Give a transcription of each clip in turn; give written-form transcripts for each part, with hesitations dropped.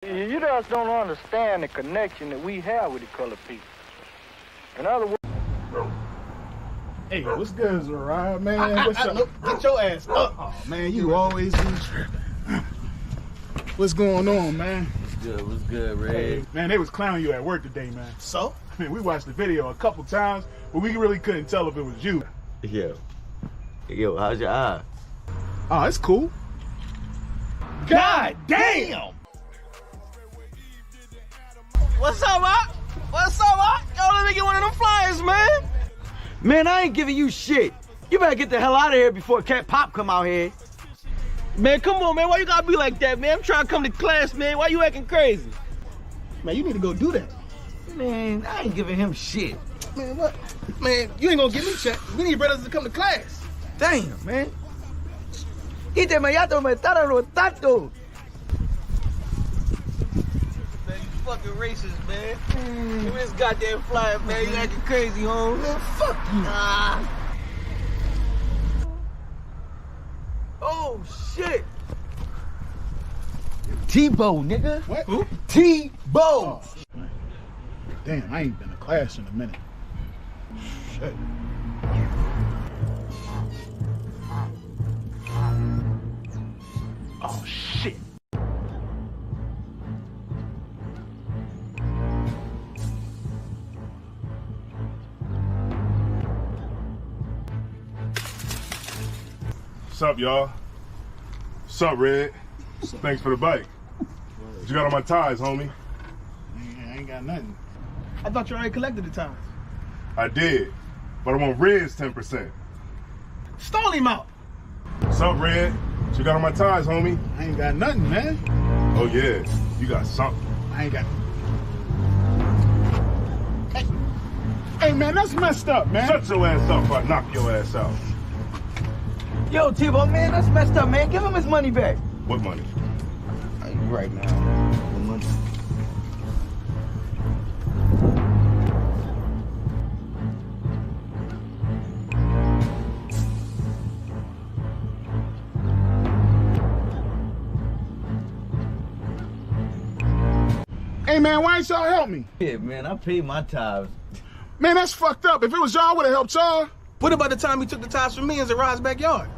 You just don't understand the connection that we have with the colored people. In other words... Hey, what's good, Zariah, man? What's up? Get your ass up. Oh, man, you always be tripping. What's going on, man? What's good, Red? Hey, man, they was clowning you at work today, man. So? I mean, we watched the video a couple times, but we really couldn't tell if it was you. Yo, how's your eye? Oh, it's cool. God damn! What's up, Isupk? What's up, Isupk? Yo, let me get one of them flyers, man. Man, I ain't giving you shit. You better get the hell out of here before Cat Pop come out here. Man, come on, man. Why you gotta be like that, man? I'm trying to come to class, man. Why you acting crazy? Man, you need to go do that. Man, I ain't giving him shit. Man, what? Man, you ain't gonna give me check. We need brothers to come to class. Damn, man. Inmediato me está rotando. Man, you fucking racist, man. Give me this goddamn flyer, man. You acting crazy, home. Man, fuck you. Oh, shit. Tebow, nigga. What? Who? Tebow. Oh, damn, I ain't been to class in a minute. Shit. Oh, shit. What's up, y'all? What's up, Red? Thanks for the bike. What you got on my ties, homie? I ain't got nothing. I thought you already collected the tires. I did, but I want Red's 10%. Stall him out. What's up, Red? What you got on my ties, homie? I ain't got nothing, man. Oh, yeah, you got something. I ain't got... Hey, man, that's messed up, man. Shut your ass up or I knock your ass out. Yo, Tebow, man, that's messed up, man. Give him his money back. What money? You right, man. The money. Hey, man, why ain't y'all help me? Yeah, man, I paid my tithes. Man, that's fucked up. If it was y'all, I would have helped y'all. What about the time he took the tires from me in Zariah's backyard?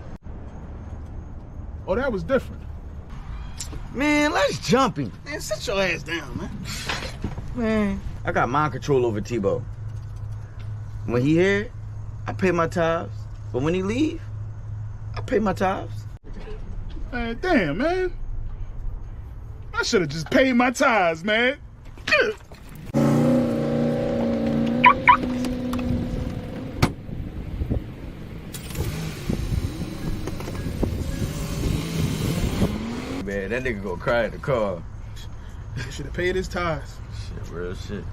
Oh, that was different. Man, let's jump him. Man, sit your ass down, man. Man, I got mind control over Tebow. When he here, I pay my tithes. But when he leave, I pay my tithes. Man, damn, man. I should have just paid my tithes, man. Man, that nigga gonna cry in the car. Should have paid his tithes. Shit, real shit.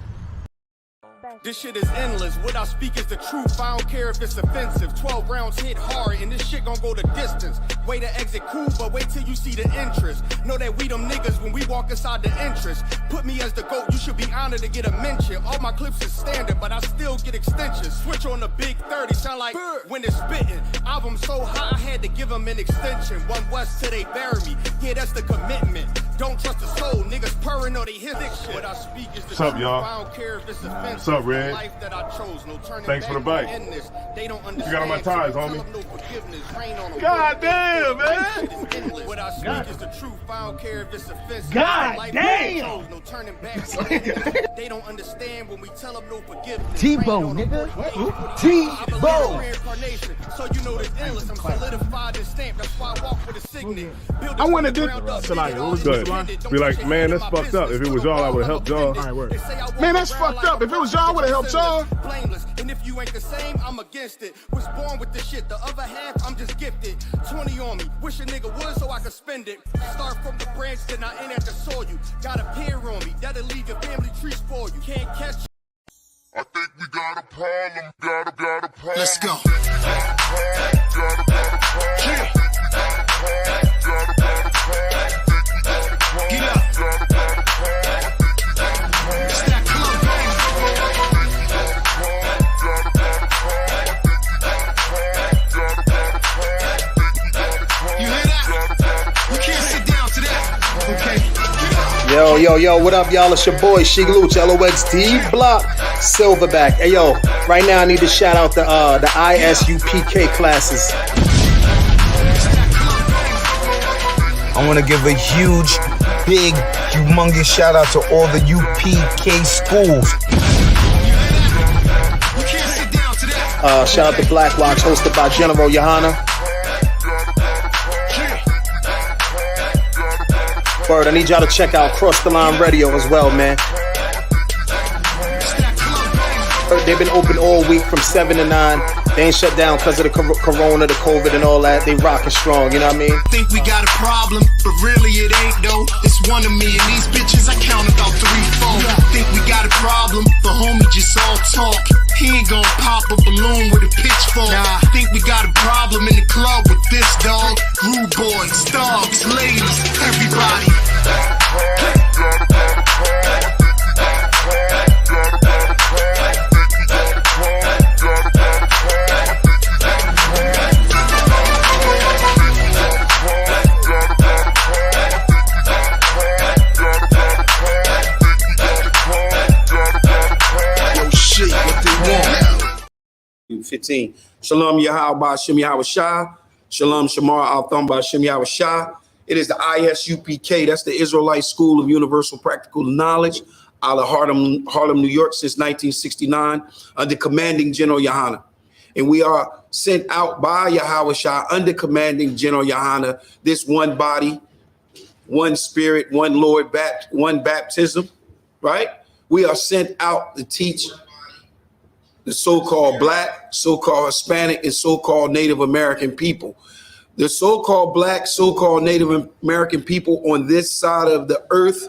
This shit is endless. What I speak is the truth. I don't care if it's offensive. 12 rounds hit hard, and this shit gon' go the distance. Way to exit cool, but wait till you see the interest. Know that we them niggas when we walk inside the entrance. Put me as the GOAT, you should be honored to get a mention. All my clips is standard, but I still get extensions. Switch on the big 30, sound like when it's spitting. Album so high, I had to give them an extension. One West till they bury me. Yeah, that's the commitment. Don't trust the soul, niggas purring or they hit shit. What I speak is the What's up, truth. y'all? I don't care if it's offensive. What's up, Red? Life that I chose, no turning Thanks for the back bike. in this. They don't What you got on my ties, homie? God damn, man. What I speak is the truth. I don't care if it's offensive. God Life damn. that I chose, no turning back. They don't understand when we tell them no forgiveness. Tebow, nigga. Tebow. Reincarnation, so you know the endless. I'm solidified and stamped. That's why I walk with a signet. I wanna do Salaya, what was Good. Be like, man, that's fucked up. If it was y'all, I would have helped y'all. All right, word. Man, that's fucked up. If it was y'all, I would have helped y'all. Blameless. And if you ain't the same, I'm against it. Was born with the shit. The other half, I'm just gifted. 20 on me. Wish a nigga would so I could spend it. Start from the branch, then I ain't at the soil. You got a peer on me. That'll leave your family tree for you. Can't catch. I think we got a problem. Got a problem. Let's go. Get up. It's that club, baby. You hear that? We can't sit down to that. Okay. Get up. Yo, Yo, what up, y'all? It's your boy, Sheik Luch, LOXD Block, Silverback. Hey, yo, right now I need to shout out the ISUPK classes. I want to give a huge, big, humongous shout out to all the UPK schools. Shout out to Black Watch, hosted by General Johanna. Word, I need y'all to check out Cross the Line Radio as well, man. They've been open all week from 7 to 9. They ain't shut down because of the corona, the COVID and all that. They rocking strong, you know what I mean? Think we got a problem, but really it ain't though. It's one of me and these bitches, I count about 3, 4. Think we got a problem, but homie just all talk. He ain't gonna pop a balloon with a pitchfork. Think we got a problem in the club with this dog. Rude boys, dogs, ladies, everybody. Yo, shit, what they want? 15. Shalom Yahweh Shem Yahweh Shah. Shalom Shamar Al Thamba Shem Yahweh Shah. It is the ISUPK. That's the Israelite School of Universal Practical Knowledge out of Harlem, New York since 1969 under commanding General Johanna. And we are sent out by Yahweh Shah under commanding General Johanna, this one body, one spirit, one Lord, one baptism, right? We are sent out to teach the so-called Black, so-called Hispanic, and so-called Native American people. The so-called Black, so-called Native American people on this side of the earth,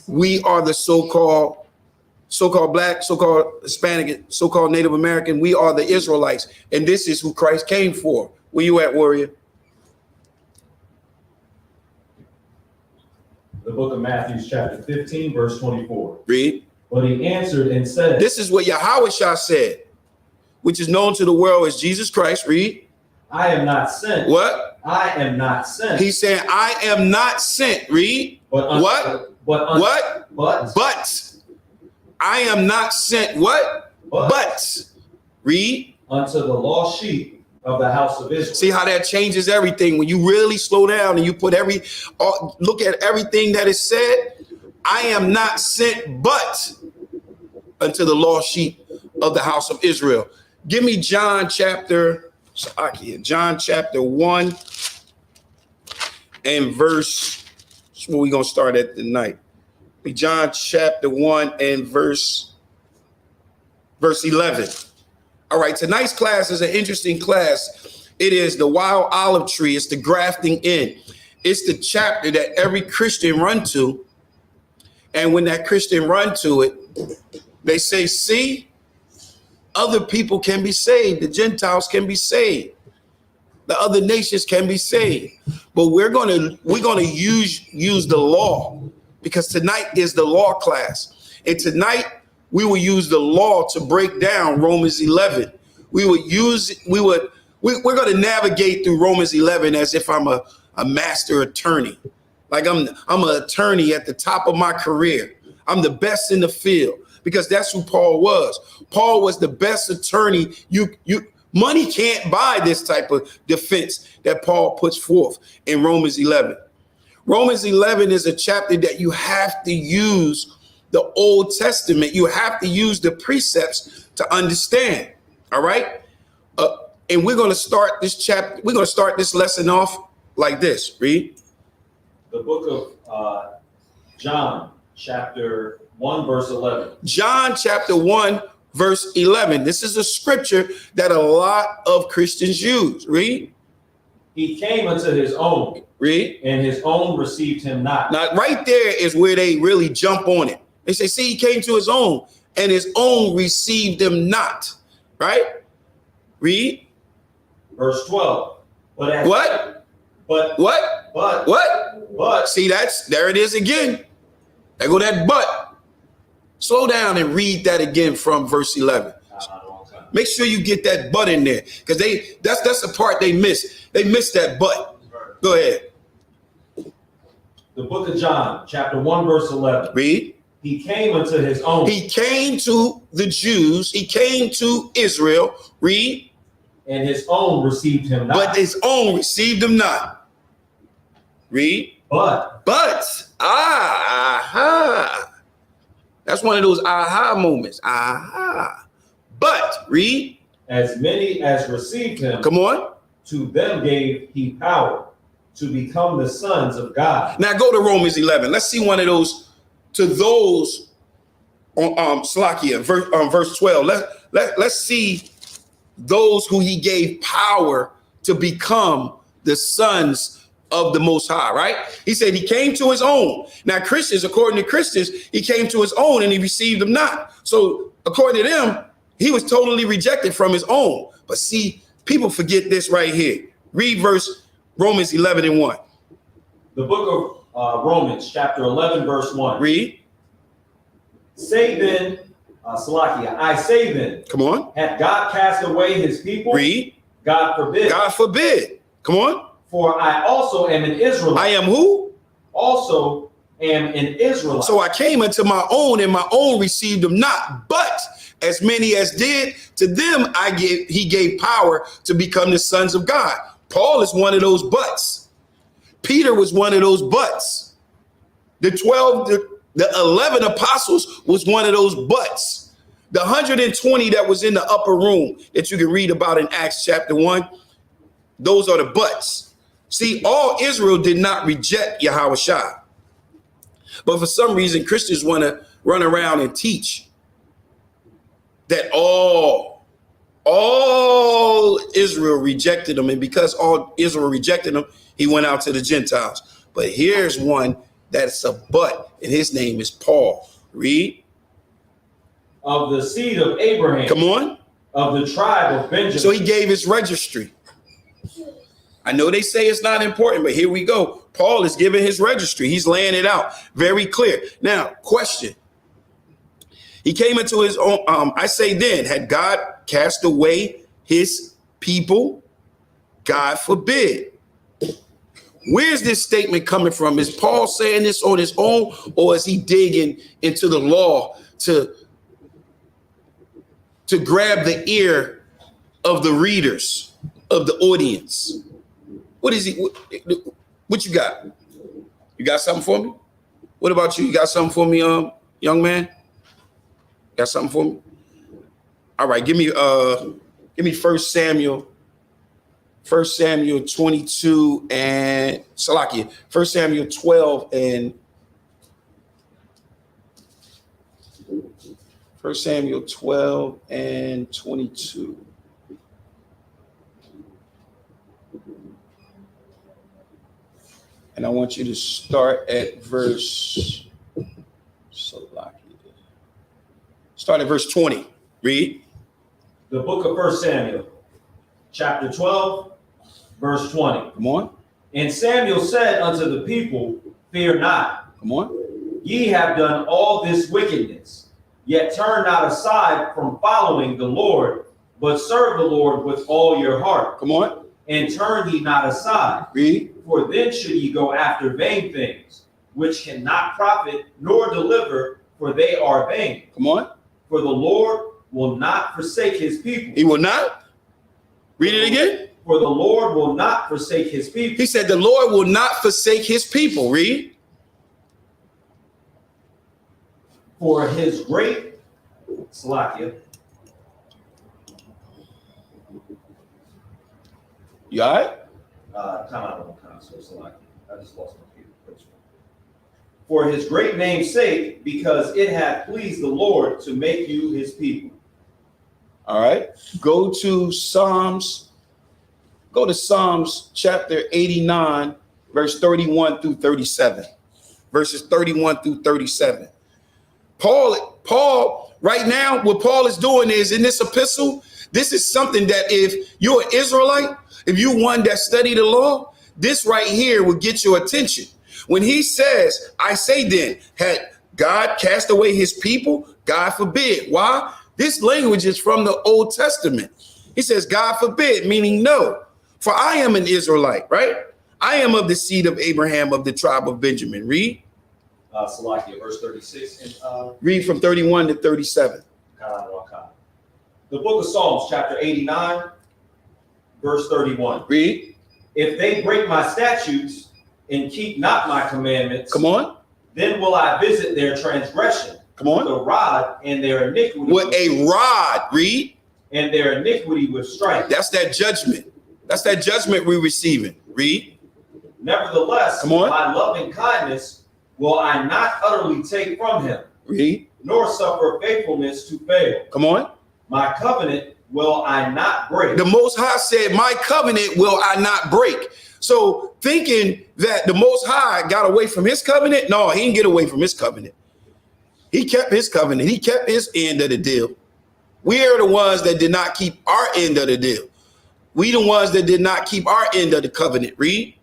we are the so-called Black, so-called Hispanic, so-called Native American. We are the Israelites, and this is who Christ came for. Where you at, warrior? The book of Matthew, chapter 15, verse 24. Read. But he answered and said, this is what Yahweh Shah said, which is known to the world as Jesus Christ. Read. I am not sent. What? I am not sent. He's saying, I am not sent. Read. What? But I am not sent. What? But. Read. Unto the lost sheep of the house of Israel. See how that changes everything. When you really slow down and you put look at everything that is said. I am not sent but unto the lost sheep of the house of Israel. Give me John chapter 1 and verse, that's where we're going to start at tonight. John chapter 1 and verse 11. All right, tonight's class is an interesting class. It is the wild olive tree. It's the grafting in. It's the chapter that every Christian run to. And when that Christian run to it, they say, see, other people can be saved. The Gentiles can be saved. The other nations can be saved. But we're gonna use the law, because tonight is the law class. And tonight we will use the law to break down Romans 11. We're gonna navigate through Romans 11 as if I'm a master attorney. Like I'm an attorney at the top of my career. I'm the best in the field, because that's who Paul was. Paul was the best attorney. Money can't buy this type of defense that Paul puts forth in Romans 11. Romans 11 is a chapter that you have to use the Old Testament. You have to use the precepts to understand. All right. And we're going to start this chapter. We're going to start this lesson off like this. Read. The book of John, chapter 1, verse 11. John, chapter 1, verse 11. This is a scripture that a lot of Christians use. Read. He came unto his own. Read. And his own received him not. Now, right there is where they really jump on it. They say, see, he came to his own, and his own received him not. Right? Read. Verse 12. But see, there it is again. There go that but. Slow down and read that again from verse 11. Make sure you get that but in there, because that's the part they miss. They miss that but. Go ahead. The book of John, chapter 1, verse 11. Read. He came unto his own. He came to the Jews. He came to Israel. Read. And his own received him not. But his own received him not. Read. But. Aha. That's one of those aha moments. Aha. But, read. As many as received him. Come on. To them gave he power to become the sons of God. Now go to Romans 11. Let's see one of those. To those on Slakia, verse 12. Let's see those who he gave power to become the sons of the Most High, right? He said he came to his own. Now Christians, according to Christians, he came to his own and he received them not. So according to them, he was totally rejected from his own. But see, people forget this right here. Read Romans 11 and 1. The book of Romans, chapter 11, verse 1. Read. Say then, Salakia, I say then. Come on. Hath God cast away his people? Read. God forbid. God forbid. Come on. For I also am an Israelite. I am who? Also am an Israelite. So I came unto my own, and my own received them not. But as many as did, to them he gave power to become the sons of God. Paul is one of those buts. Peter was one of those buts. The 11 apostles was one of those buts. The 120 that was in the upper room that you can read about in Acts chapter 1, those are the buts. See, all Israel did not reject Yahweh Shai. But for some reason, Christians want to run around and teach that all Israel rejected him. And because all Israel rejected him, he went out to the Gentiles. But here's one that's a but, and his name is Paul. Read. Of the seed of Abraham. Come on. Of the tribe of Benjamin. So he gave his registry. I know they say it's not important, but here we go. Paul is giving his registry. He's laying it out very clear. Now, question. He came into his own. I say then, had God cast away his people? God forbid. Where's this statement coming from? Is Paul saying this on his own, or is he digging into the law to grab the ear of the readers, of the audience? What is he? What you got? You got something for me? What about you? You got something for me, young man? Got something for me? All right, give me 1 Samuel 22 and Salakia, 1 Samuel 12 and 1 Samuel 12 and 22. And I want you to start at verse Salakia. Start at verse 20. Read. The book of 1 Samuel, chapter 12, verse 20. Come on. And Samuel said unto the people, fear not. Come on. Ye have done all this wickedness, yet turn not aside from following the Lord, but serve the Lord with all your heart. Come on. And turn ye not aside. Read. For then should ye go after vain things, which cannot profit nor deliver, for they are vain. Come on. For the Lord will not forsake his people. He will not? Read it again. For the Lord will not forsake his people. He said the Lord will not forsake his people. Read. For his great Salakia. You all right? Time out on console, Salakia. I just lost my key. For his great name's sake, because it hath pleased the Lord to make you his people. All right. Go to Psalms chapter 89, verse 31 through 37. Verses 31 through 37. Paul, right now, what Paul is doing is in this epistle, this is something that if you're an Israelite, if you're one that studied the law, this right here will get your attention. When he says, I say then, had God cast away his people? God forbid. Why? This language is from the Old Testament. He says, God forbid, meaning no. For I am an Israelite, right? I am of the seed of Abraham of the tribe of Benjamin. Read. Salakia, verse 36. And, read from 31 to 37. The book of Psalms, chapter 89, verse 31. Read. If they break my statutes and keep not my commandments, come on, then will I visit their transgression. Come on. With a rod and their iniquity. With a rod, read. And their iniquity with stripes. That's that judgment. That's that judgment we're receiving. Read. Nevertheless, come on, my loving kindness will I not utterly take from him. Read. Nor suffer faithfulness to fail. Come on. My covenant will I not break. The Most High said, my covenant will I not break. So thinking that the Most High got away from his covenant, no, he didn't get away from his covenant. He kept his covenant. He kept his end of the deal. We are the ones that did not keep our end of the deal. We the ones that did not keep our end of the covenant. Read.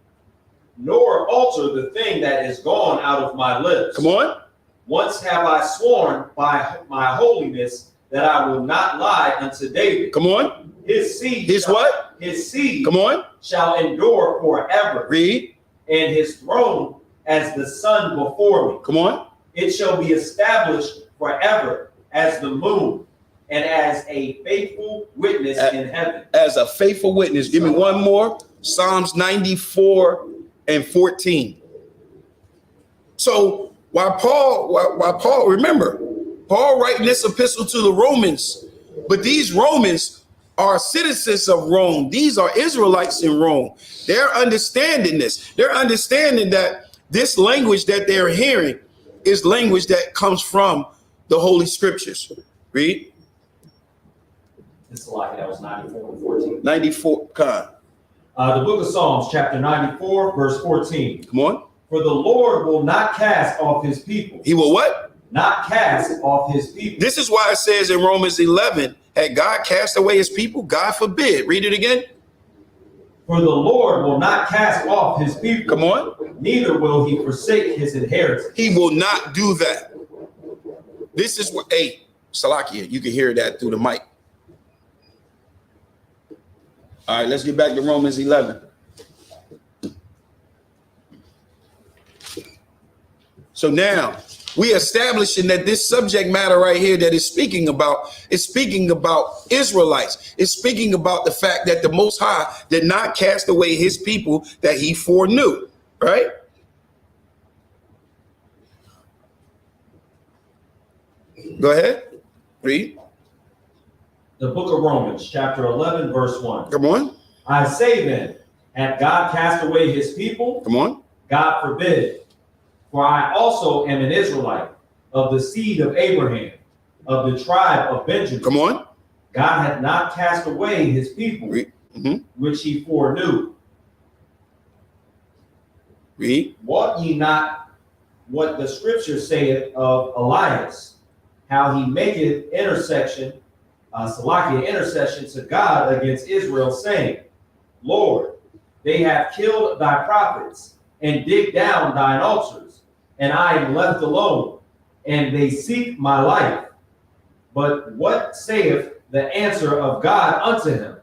Nor alter the thing that is gone out of my lips. Come on. Once have I sworn by my holiness that I will not lie unto David. Come on. His seed. His what? His seed. Come on. Shall endure forever. Read. And his throne as the sun before me. Come on. It shall be established forever as the moon and as a faithful witness in heaven. As a faithful witness. Give me one more. Psalms 94 and 14. So while Paul, remember, Paul writing this epistle to the Romans, but these Romans are citizens of Rome. These are Israelites in Rome. They're understanding this. They're understanding that this language that they're hearing is language that comes from the Holy Scriptures. Read. It's like that was 94 and 14. 94, God. The book of Psalms, chapter 94, verse 14. Come on. For the Lord will not cast off his people. He will what? Not cast off his people. This is why it says in Romans 11, had God cast away his people? God forbid. Read it again. For the Lord will not cast off his people. Come on. Neither will he forsake his inheritance. He will not do that. This is what, hey, Salakia, you can hear that through the mic. All right, let's get back to Romans 11. So now we establishing that this subject matter right here that is speaking about Israelites. It's speaking about the fact that the Most High did not cast away his people that he foreknew, right? Go ahead, read. The book of Romans, chapter 11, verse 1. Come on. I say then, hath God cast away his people? Come on. God forbid. For I also am an Israelite of the seed of Abraham, of the tribe of Benjamin. Come on. God hath not cast away his people, which he foreknew. Read. Wot ye not what the scripture saith of Elias, how he maketh intercession to God against Israel, saying, Lord, they have killed thy prophets and digged down thine altars, and I am left alone, and they seek my life. But what saith the answer of God unto him?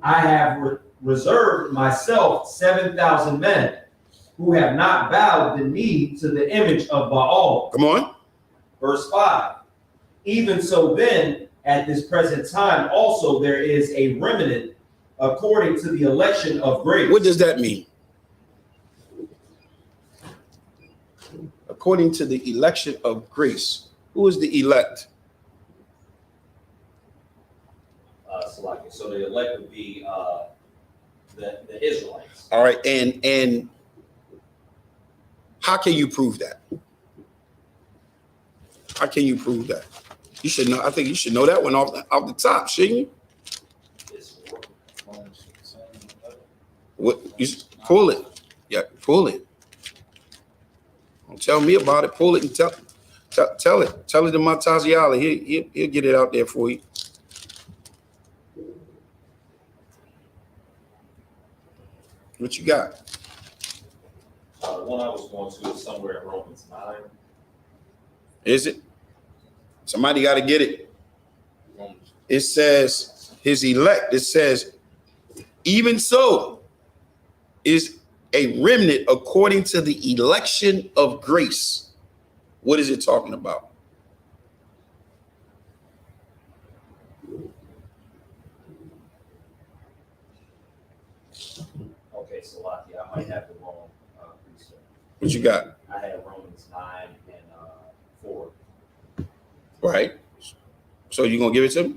I have reserved myself 7,000 men who have not bowed the knee to the image of Baal. Come on. Verse 5. Even so then, at this present time also there is a remnant according to the election of grace. What does that mean? According to the election of grace. Who is the elect? So the elect would be the Israelites. All right, and how can you prove that? How can you prove that? You should know. I think you should know that one off the top, shouldn't you? What you pull it? Yeah, pull it. Don't tell me about it. Pull it and tell it. Tell it to Montaziala. He'll get it out there for you. What you got? The one I was going to is somewhere in Romans 9. Is it? Somebody got to get it. It says his elect. It says, even so is a remnant according to the election of grace. What is it talking about? Okay, so lucky. I might have the wrong precept. What you got? I had Romans 9 and 4. Right. So you gonna give it to me?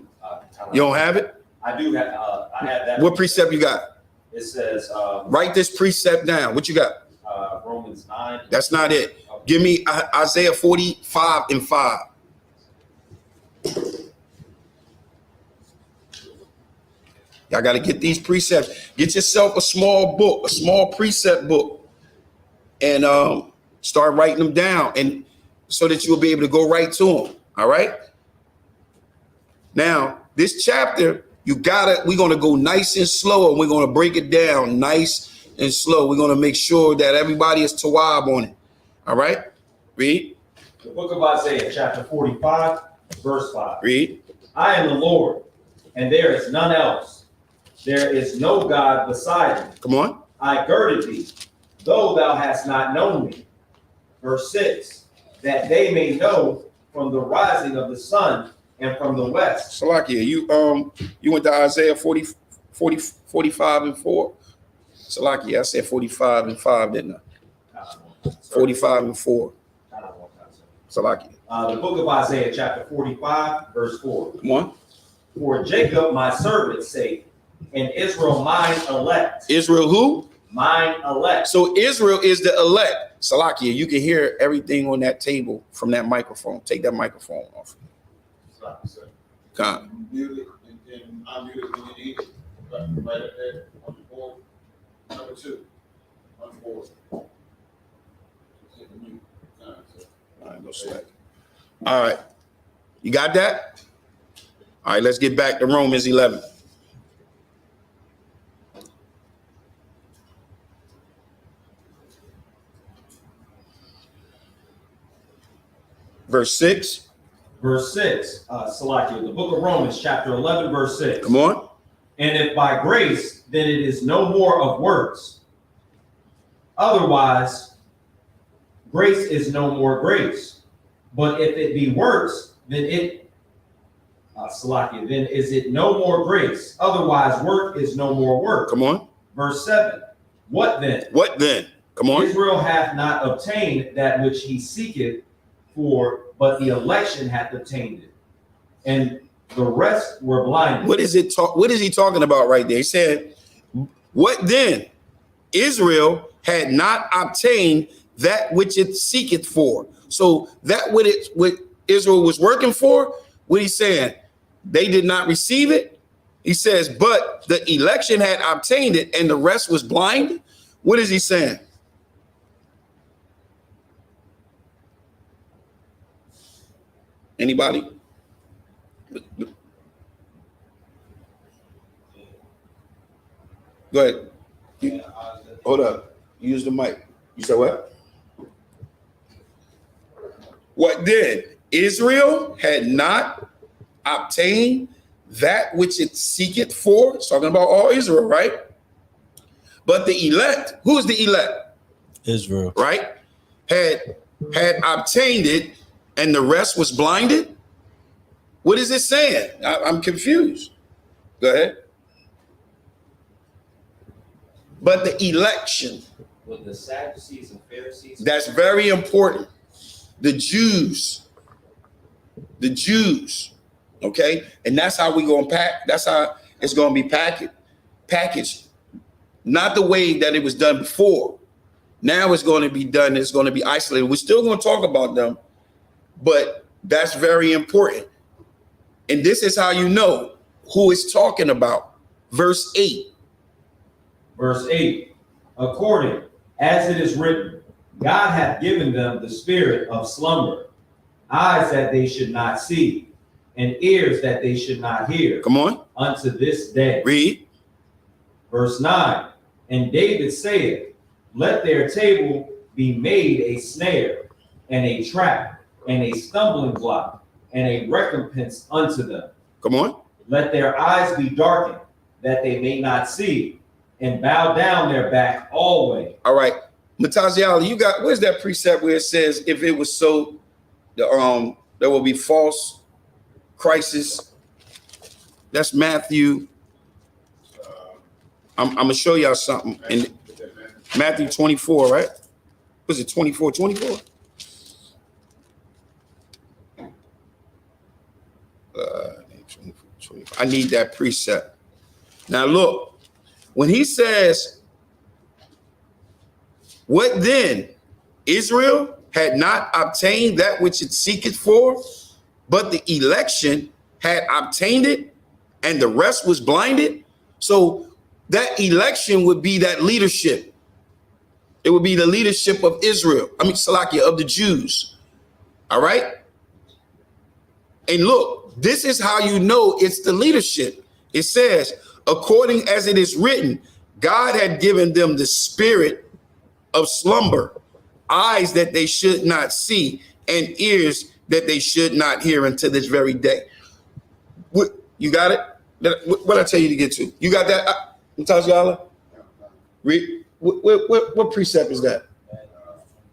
You don't have it? I do have. I have that. What precept you got? It says. Write this precept down. What you got? Romans 9. That's not it. Okay. Give me Isaiah 45 and 5. Y'all got to get these precepts. Get yourself a small book, a small precept book, and start writing them down, and so that you'll be able to go right to them. All right. Now, this chapter, we're going to go nice and slow, and we're going to break it down nice and slow. We're going to make sure that everybody is tawab on it. All right. Read. The book of Isaiah, chapter 45, verse 5. Read. I am the Lord, and there is none else. There is no God beside me. Come on. I girded thee, though thou hast not known me. Verse 6, that they may know from the rising of the sun and from the west. Salakia, you went to Isaiah 45 and 4. Salakia, I said 45 and 5, didn't I? 45 and 4. Salakia. The book of Isaiah, chapter 45, verse 4. Come on. For Jacob, my servant's sake, and Israel, mine elect. Israel who? Mine elect. So Israel is the elect. Salakia, you can hear everything on that table from that microphone. Take that microphone off. Come. Mute it and unmute it when you need it. Right up there on the board. Number 2. On the board. All right, no sweat. All right. You got that? All right, let's get back to Romans 11. Verse 6. Verse 6, Salakia, the book of Romans, chapter 11, verse 6. Come on. And if by grace, then it is no more of works. Otherwise, grace is no more grace. But if it be works, then Salakia, then is it no more grace. Otherwise, work is no more work. Come on. Verse 7, what then? What then? Come on. Israel hath not obtained that which he seeketh for, but the election hath obtained it, and the rest were blinded. What is he talking about right there? He said, what then? Israel had not obtained that which it seeketh for. So that what Israel was working for, what he's saying, they did not receive it. He says, but the election had obtained it, and the rest was blind. What is he saying? Anybody? Go ahead. Hold up. Use the mic. You said what? What then? Israel had not obtained that which it seeketh for. It's talking about all Israel, right? But the elect, who's the elect? Israel. Right? Had obtained it, and the rest was blinded. What is it saying? I'm confused. Go ahead. But the election. With the Sadducees and Pharisees. That's very important. The Jews. Okay? And that's how we're going to pack. That's how it's going to be packaged. Not the way that it was done before. Now it's going to be done. It's going to be isolated. We're still going to talk about them, but that's very important. And this is how you know who it's talking about. Verse 8. Verse 8. According as it is written, God hath given them the spirit of slumber, eyes that they should not see, and ears that they should not hear. Come on. Unto this day. Read. Verse 9. And David saith, let their table be made a snare, and a trap, and a stumbling block, and a recompense unto them. Come on. Let their eyes be darkened, that they may not see, and bow down their back always. All right. Mataziala, you got, where's that precept where it says if it was so, there will be false crisis? That's Matthew. I'm going to show y'all something in Matthew 24, right? Was it 24? I need that precept. Now look, when he says, what then? Israel had not obtained that which it seeketh for, but the election had obtained it, and the rest was blinded. So that election would be that leadership. It would be the leadership of Israel. I mean, Salakia, of the Jews. All right? And look, this is how you know it's the leadership. It says, according as it is written, God had given them the spirit of slumber, eyes that they should not see, and ears that they should not hear until this very day. What, you got it? What I tell you to get to? You got that, Mataziala? Read. What precept is that?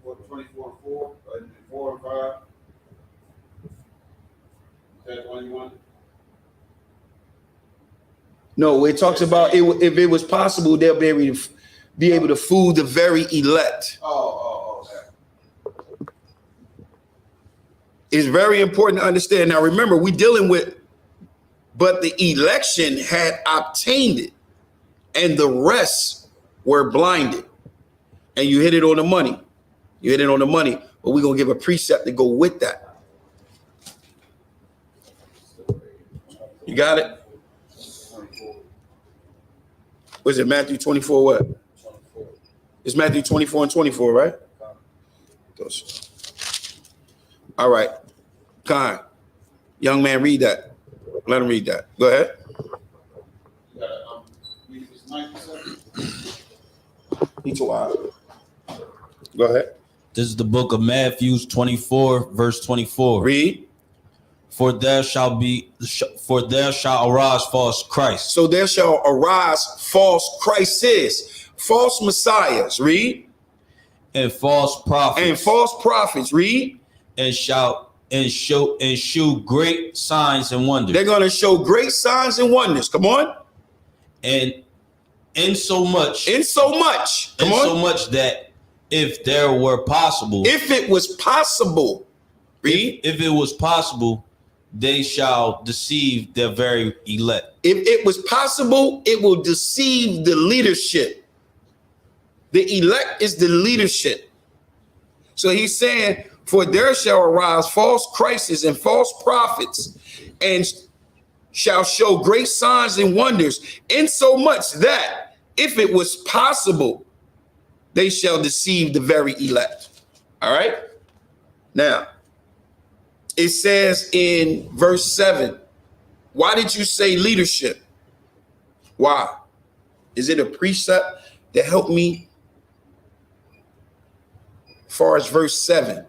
24 and 4, 4 and 5. Is that the one you want? No, it talks about it, if it was possible, they'll be able to fool the very elect. Okay. It's very important to understand. Now, remember, we're dealing with, but the election had obtained it, and the rest were blinded. And you hit it on the money. You hit it on the money, but we're going to give a precept to go with that. You got it? Was it Matthew 24 what? 24. It's Matthew 24 and 24, right? All right. Khan, young man, read that. Let him read that. Go ahead. Go ahead. This is the book of Matthew 24, verse 24. Read. For there shall arise false Christ. So there shall arise false Christs, false messiahs. Read. And false prophets. And false prophets. Read. And shew great signs and wonders. They're going to show great signs and wonders. Come on. And in so much that if there were possible, if it was possible, read. If it was possible, they shall deceive their very elect. If it was possible, it will deceive the leadership. The elect is the leadership. So he's saying, for there shall arise false Christs and false prophets, and shall show great signs and wonders, insomuch that if it was possible, they shall deceive the very elect. All right. Now, it says in verse 7, why did you say leadership? Why? Is it a precept to help me as far as verse 7?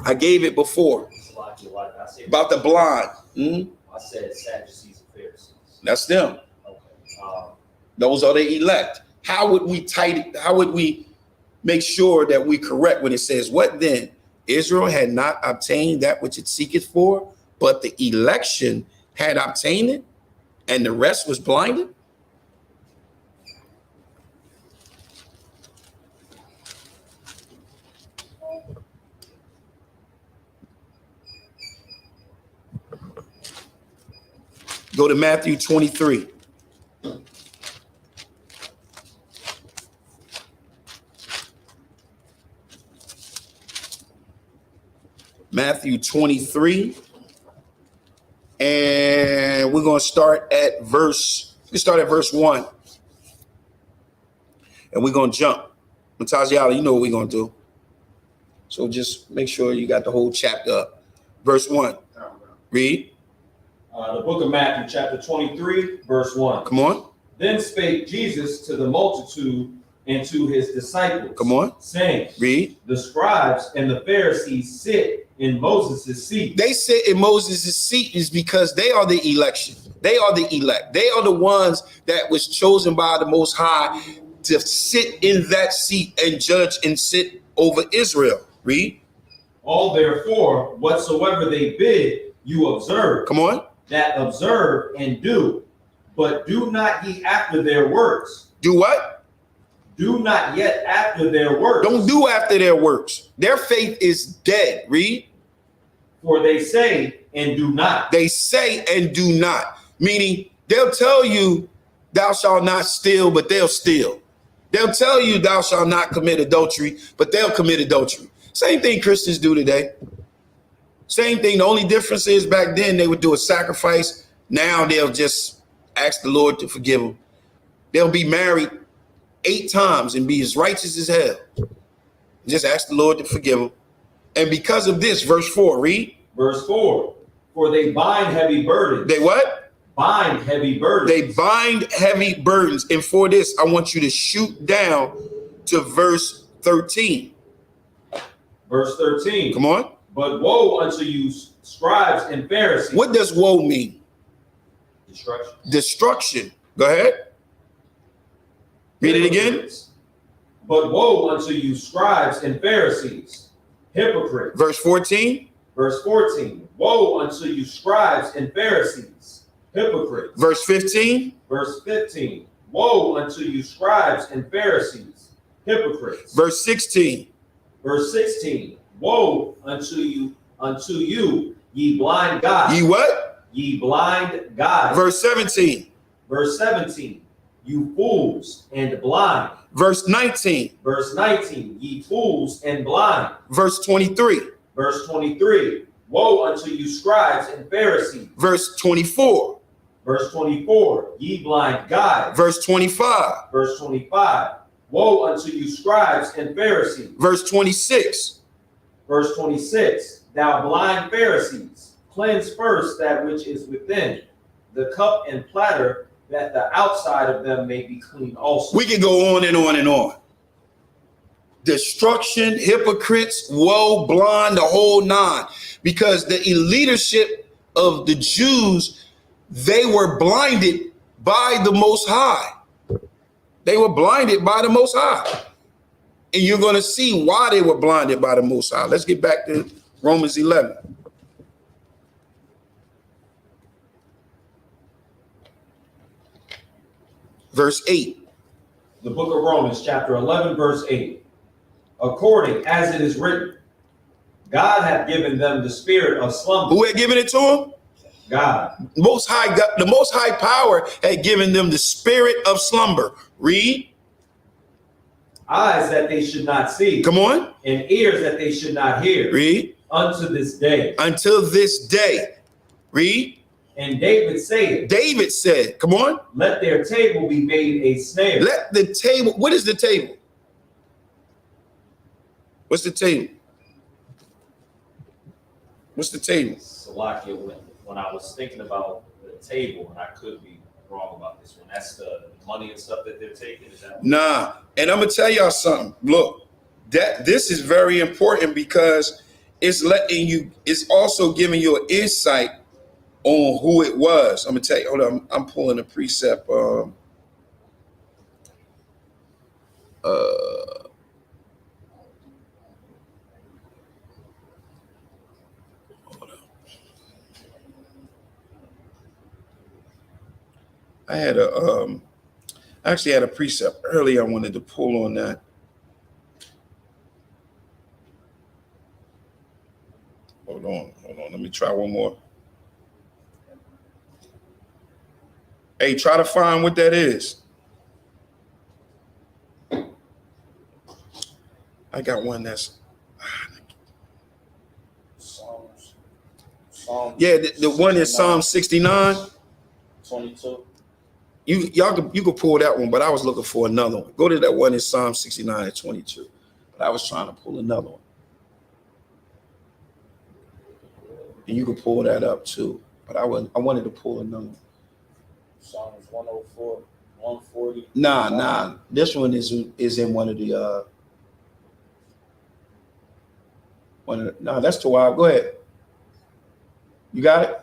I gave it before about the blind. I said Sadducees and Pharisees. That's them. Okay. Those are the elect. How would we make sure that we correct when it says, what then? Israel had not obtained that which it seeketh for, but the election had obtained it, and the rest was blinded? Go to Matthew 23. Matthew 23. And we're going to start at verse 1. And we're going to jump. Mataziala, you know what we're going to do. So just make sure you got the whole chapter up. Verse 1. Read. The book of Matthew, chapter 23, verse 1. Come on. Then spake Jesus to the multitude and to his disciples. Come on. Saying, read. The scribes and the Pharisees sit in Moses' seat. They sit in Moses' seat is because they are the election. They are the elect. They are the ones that was chosen by the Most High to sit in that seat and judge and sit over Israel. Read. All therefore, whatsoever they bid, you observe. Come on. That observe and do, but do not ye after their works. Do what? Do not yet after their works. Don't do after their works. Their faith is dead. Read. For they say and do not. They say and do not. Meaning they'll tell you thou shalt not steal, but they'll steal. They'll tell you thou shalt not commit adultery, but they'll commit adultery. Same thing Christians do today. Same thing. The only difference is back then they would do a sacrifice. Now they'll just ask the Lord to forgive them. They'll be married 8 times and be as righteous as hell. Just ask the Lord to forgive them. And because of this, verse 4, read. Verse 4, for they bind heavy burdens. They what? Bind heavy burdens. They bind heavy burdens. And for this, I want you to shoot down to verse 13. Verse 13. Come on. But woe unto you, scribes and Pharisees. What does woe mean? Destruction. Destruction. Go ahead. Read it again. But woe unto you, scribes and Pharisees, hypocrites. Verse 14. Verse 14. Woe unto you, scribes and Pharisees, hypocrites. Verse 15. Verse 15. Woe unto you, scribes and Pharisees, hypocrites. Verse 16. Verse 16. Woe unto you, ye blind guides. Ye what? Ye blind guides. Verse 17. Verse 17. You fools and blind. Verse 19. Verse 19. Ye fools and blind. Verse 23. Verse 23. Woe unto you, scribes and Pharisees. Verse 24. Verse 24. Ye blind guides. Verse 25. Verse 25. Woe unto you, scribes and Pharisees. Verse 26. Verse 26. Thou blind Pharisees, cleanse first that which is within, the cup and platter, that the outside of them may be clean also. We can go on and on and on. Destruction, hypocrites, woe, blind, the whole 9. Because the leadership of the Jews, they were blinded by the Most High. They were blinded by the Most High. And you're going to see why they were blinded by the Most High. Let's get back to Romans 11. Verse 8. The book of Romans, chapter 11, verse 8. According as it is written, God hath given them the spirit of slumber. Who had given it to them? God. Most High, God, the Most High power had given them the spirit of slumber. Read. Eyes that they should not see. Come on. And ears that they should not hear. Read. Unto this day. Until this day. Read. And David said. David said, come on. Let their table be made a snare. Let the table. What is the table? What's the table? What's the table? Salakia, when I was thinking about the table, and I could be wrong about this one, that's the money and stuff that they're taking. Is that nah. And I'm gonna tell y'all something. Look, this is very important because it's letting you. It's also giving you an insight on who it was. I'm gonna tell you. Hold on. I'm pulling a precept. I had actually had a precept earlier I wanted to pull on that. Hold on. Let me try one more. Hey, try to find what that is. I got one that's Psalms. Yeah, the one is Psalm 69. 22. You could pull that one, but I was looking for another one. Go to that one in Psalm 69 and 22. But I was trying to pull another one. And you could pull that up too. But I wanted to pull another one. Psalms 104. 140. Nah. This one is in one of the no, that's Tawab. Go ahead. You got it?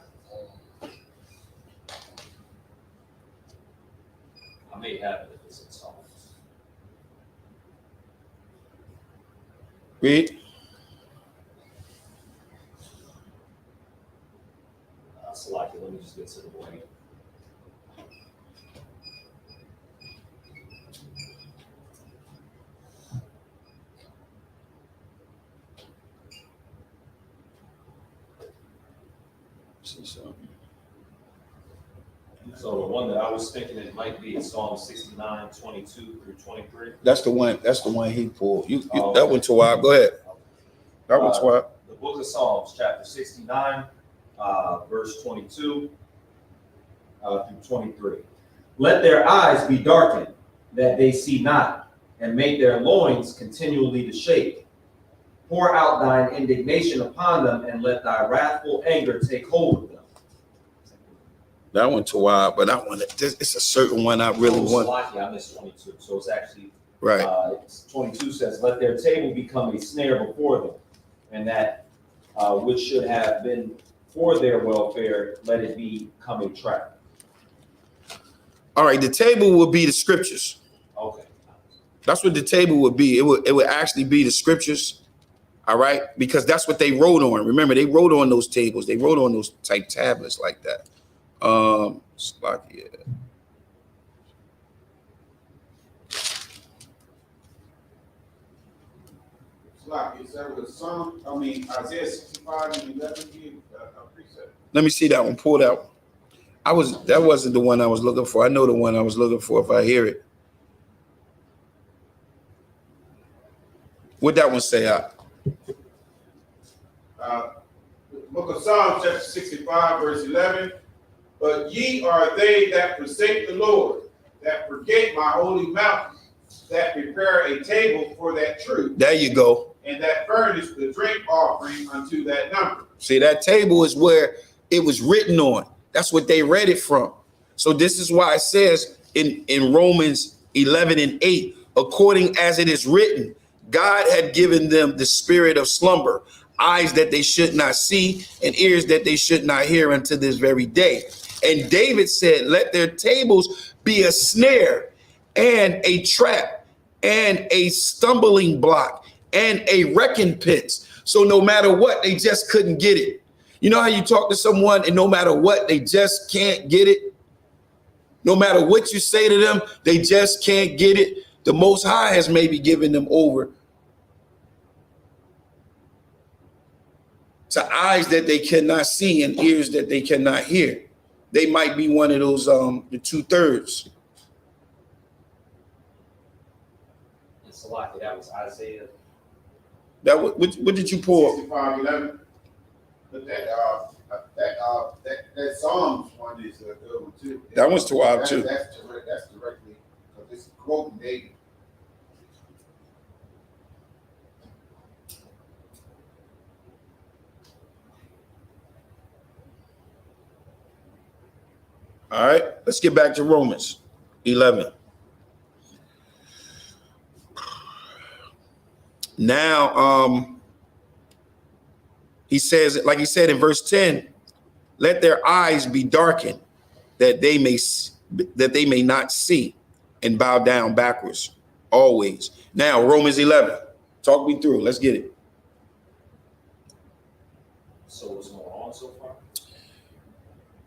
I may have it if it's in Psalms. Read. Select it. Let me just get to the point. See something. So the one that I was thinking it might be is Psalm 69, 22 through 23. That's the one. That's the one he pulled. You Oh, that one, Tawab. Go ahead. That one, Tawab. The book of Psalms, chapter 69, verse 22 through 23. Let their eyes be darkened, that they see not, and make their loins continually to shake. Pour out thine indignation upon them, and let thy wrathful anger take hold of them. That one, Tawab, but that one, it's a certain one I really want. I missed 22, so it's actually Right. 22 says, "Let their table become a snare before them, and that which should have been for their welfare, let it become a trap." All right, the table will be the scriptures. Okay. That's what the table would be. It would actually be the scriptures. All right, because that's what they wrote on. Remember, they wrote on those tables. They wrote on those type tablets like that. Slovakia. Is that what Psalm? Isaiah 65 and 11 precept. Let me see that one. Pull that one. That wasn't the one I was looking for. I know the one I was looking for if I hear it. What that one say out? Book of Psalms, chapter 65, verse 11. But ye are they that forsake the Lord, that forget my holy mountain, that prepare a table for that truth. There you go. And that furnish the drink offering unto that number. See, that table is where it was written on. That's what they read it from. So this is why it says in Romans 11 and 8, according as it is written, God had given them the spirit of slumber, eyes that they should not see and ears that they should not hear unto this very day. And David said, let their tables be a snare and a trap and a stumbling block and a recompense. So no matter what, they just couldn't get it. You know how you talk to someone and no matter what, they just can't get it? No matter what you say to them, they just can't get it. The Most High has maybe given them over to eyes that they cannot see and ears that they cannot hear. They might be one of those, the 2/3. And Salaki, that was Isaiah. That what did you pull? 65:11. But that Psalms one is a good one too. That one's Tawab too. That's directly because it's quoting David. All right, let's get back to Romans 11. Now, he says, like he said in verse 10, let their eyes be darkened, that they may not see, and bow down backwards always. Now, Romans 11. Talk me through. Let's get it. So what's going on so far?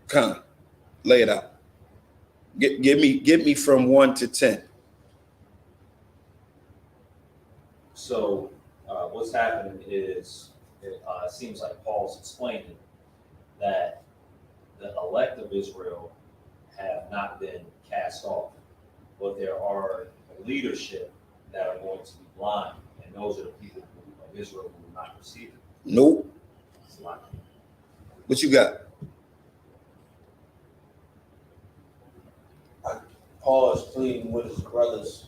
Come, lay it out. Give me from 1 to 10. So what's happening is it seems like Paul's explaining that the elect of Israel have not been cast off, but there are leadership that are going to be blind, and those are the people of Israel who will not receive it. Nope. What you got? Paul is pleading with his brothers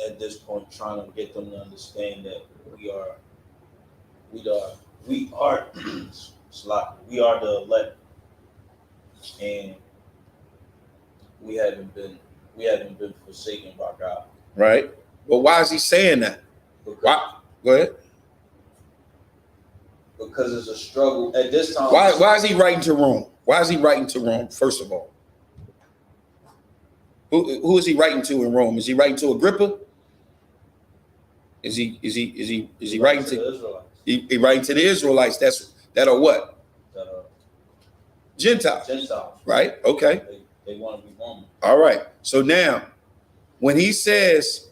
at this point, trying to get them to understand that we are the elect, and we haven't been forsaken by God. Right. But why is he saying that? Why? Go ahead. Because it's a struggle at this time. Why is he writing to Rome? Why is he writing to Rome? First of all, who is he writing to in Rome? Is he writing to Agrippa? Is he writing to the Israelites? He writing to the Israelites? That are what? That are Gentiles. Gentiles. Right. Okay. They want to be Roman. All right. So now, when he says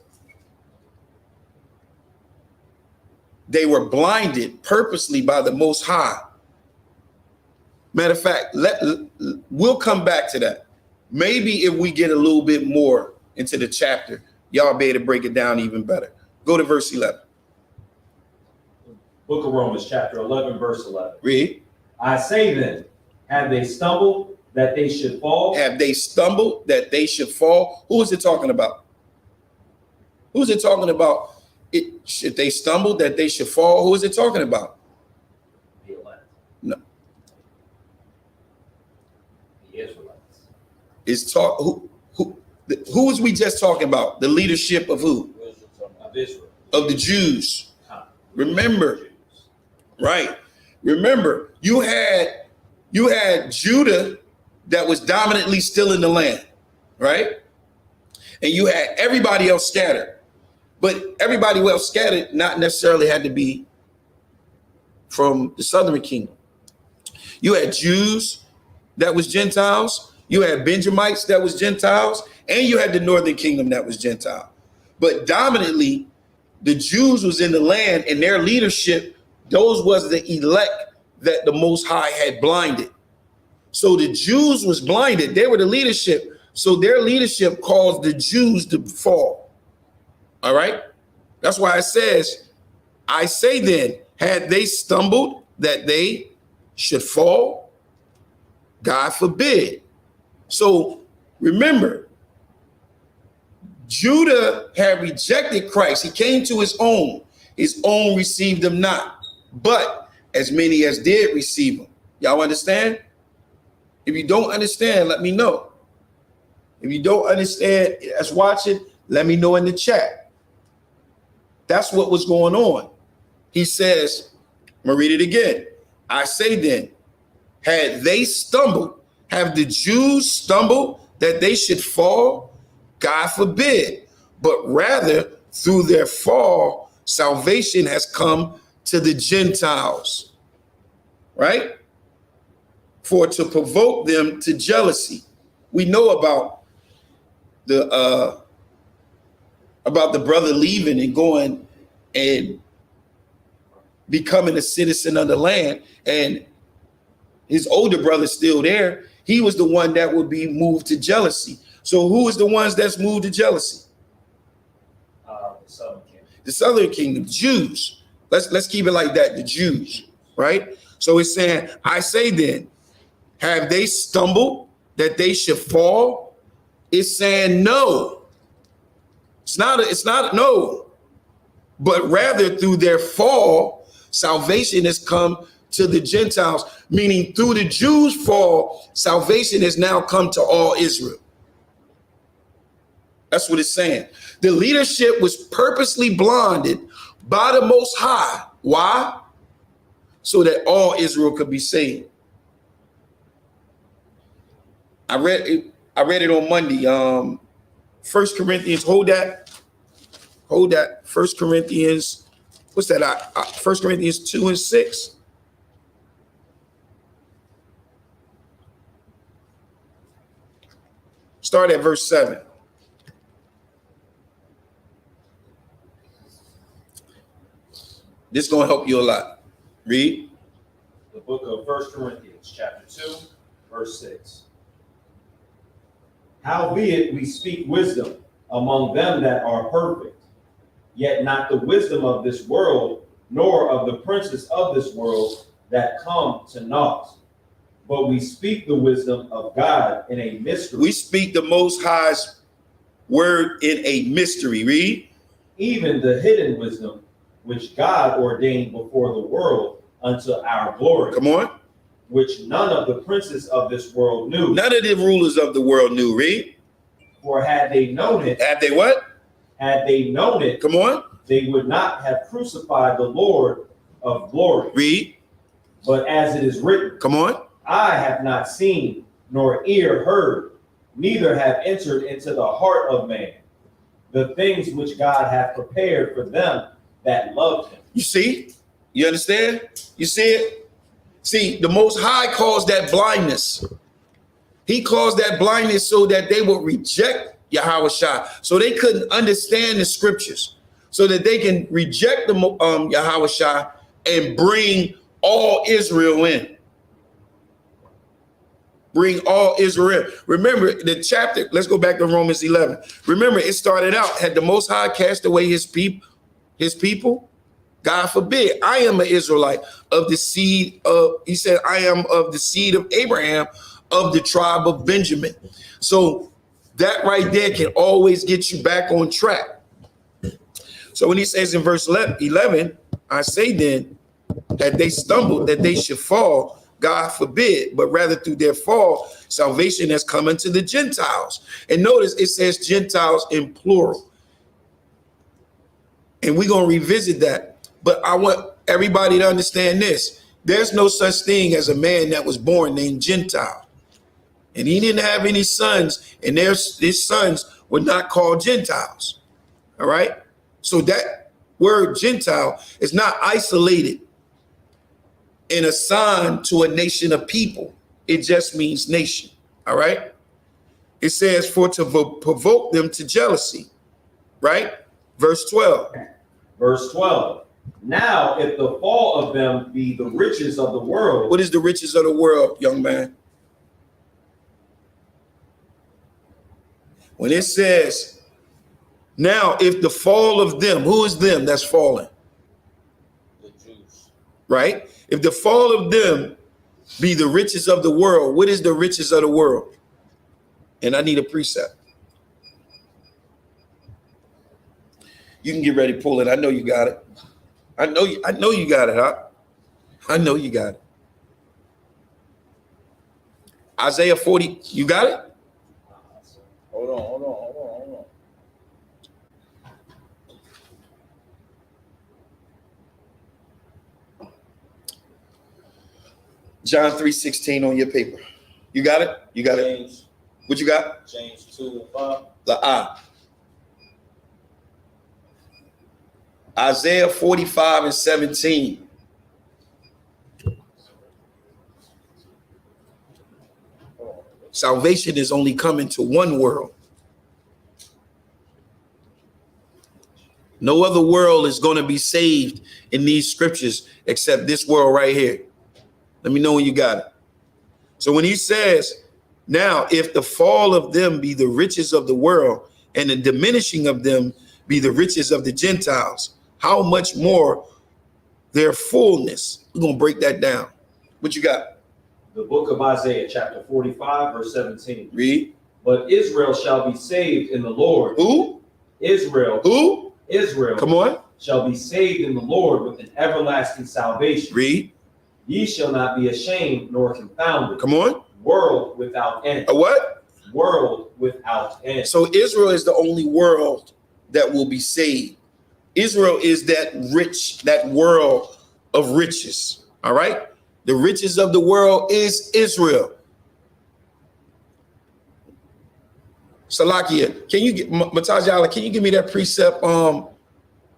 they were blinded purposely by the Most High. Matter of fact, we'll come back to that. Maybe if we get a little bit more into the chapter, y'all be able to break it down even better. Go to verse 11. Book of Romans, chapter 11, verse 11. Read. I say then, have they stumbled that they should fall? Have they stumbled that they should fall? Who is it talking about? Who is it talking about? Should they stumble that they should fall? Who is it talking about? The elect. No. The Israelites. It's who was we just talking about? The leadership of who? Of Israel. Of the Jews. Remember, right? Remember, you had Judah that was dominantly still in the land, right? And you had everybody else scattered. But everybody else scattered not necessarily had to be from the southern kingdom. You had Jews that was Gentiles. You had Benjamites that was Gentiles. And you had the northern kingdom that was Gentile. But dominantly, the Jews was in the land, and their leadership, those was the elect that the Most High had blinded. So the Jews was blinded. They were the leadership. So their leadership caused the Jews to fall. All right. That's why it says, I say then, had they stumbled that they should fall? God forbid. So remember, Judah had rejected Christ. He came to his own received him not. But as many as did receive him. Y'all understand? If you don't understand, let me know. If you don't understand, as watching, let me know in the chat. That's what was going on. He says, I'm gonna read it again. I say then, had they stumbled, have the Jews stumbled that they should fall? God forbid. But rather, through their fall, salvation has come to the Gentiles, right? For to provoke them to jealousy. We know about the brother leaving and going and becoming a citizen of the land, and his older brother's still there. He was the one that would be moved to jealousy. So who is the ones that's moved to jealousy? The southern kingdom. The southern kingdom, Jews. Let's keep it like that, the Jews, right? So it's saying, I say then, have they stumbled that they should fall? It's saying no. It's not no, but rather through their fall, salvation has come to the Gentiles, meaning through the Jews' fall, salvation has now come to all Israel. That's what it's saying. The leadership was purposely blinded by the Most High. Why? So that all Israel could be saved. I read it on Monday. 1 Corinthians, hold that. 1 Corinthians, what's that? 1 Corinthians 2 and 6. Start at verse 7. This is going to help you a lot. Read. The book of 1 Corinthians, chapter 2, verse 6. Howbeit we speak wisdom among them that are perfect, yet not the wisdom of this world, nor of the princes of this world that come to naught. But we speak the wisdom of God in a mystery. We speak the Most High's word in a mystery. Read. Even the hidden wisdom, which God ordained before the world unto our glory. Come on. Which none of the princes of this world knew. None of the rulers of the world knew. Read. For had they known it, had they what? Had they known it, come on, they would not have crucified the Lord of glory. Read. But as it is written, come on, I have not seen, nor ear heard, neither have entered into the heart of man the things which God hath prepared for them that love him. You see? You understand? You see it? See, the Most High caused that blindness. He caused that blindness so that they would reject Yahushua, so they couldn't understand the scriptures, so that they can reject the Yahushua and bring all Israel in. Bring all Israel in. Remember the chapter, let's go back to Romans 11. Remember, it started out, had the Most High cast away his people? God forbid. I am an Israelite of the seed of, he said, I am of the seed of Abraham, of the tribe of Benjamin. So that right there can always get you back on track. So when he says in verse 11, I say then that they stumbled, that they should fall, God forbid, but rather through their fall, salvation has come unto the Gentiles. And notice it says Gentiles in plural. And we're going to revisit that. But I want everybody to understand this. There's no such thing as a man that was born named Gentile. And he didn't have any sons, and his sons were not called Gentiles. All right? So that word Gentile is not isolated and assigned to a nation of people. It just means nation. All right? It says for to provoke them to jealousy. Right? Verse 12. Verse 12. Now, if the fall of them be the riches of the world. What is the riches of the world, young man? When it says, now, if the fall of them, who is them that's fallen? The Jews. Right? If the fall of them be the riches of the world, what is the riches of the world? And I need a precept. You can get ready to pull it. I know you got it. I know you got it, huh? I know you got it. Isaiah 40, you got it? Hold on. John 3:16 on your paper. You got it? You got James, it? What you got? James 2:5. The I. Isaiah 45:17. Salvation is only coming to one world. No other world is going to be saved in these scriptures except this world right here. Let me know when you got it. So when he says, now, if the fall of them be the riches of the world and the diminishing of them be the riches of the Gentiles, how much more their fullness? We're going to break that down. What you got? The book of Isaiah, chapter 45, verse 17. Read. But Israel shall be saved in the Lord. Who? Israel. Who? Israel. Come on. Shall be saved in the Lord with an everlasting salvation. Read. Ye shall not be ashamed nor confounded. Come on. World without end. A what? World without end. So Israel is the only world that will be saved. Israel is that rich, that world of riches. All right. The riches of the world is Israel. Salakia, can you get Matajala, can you give me that precept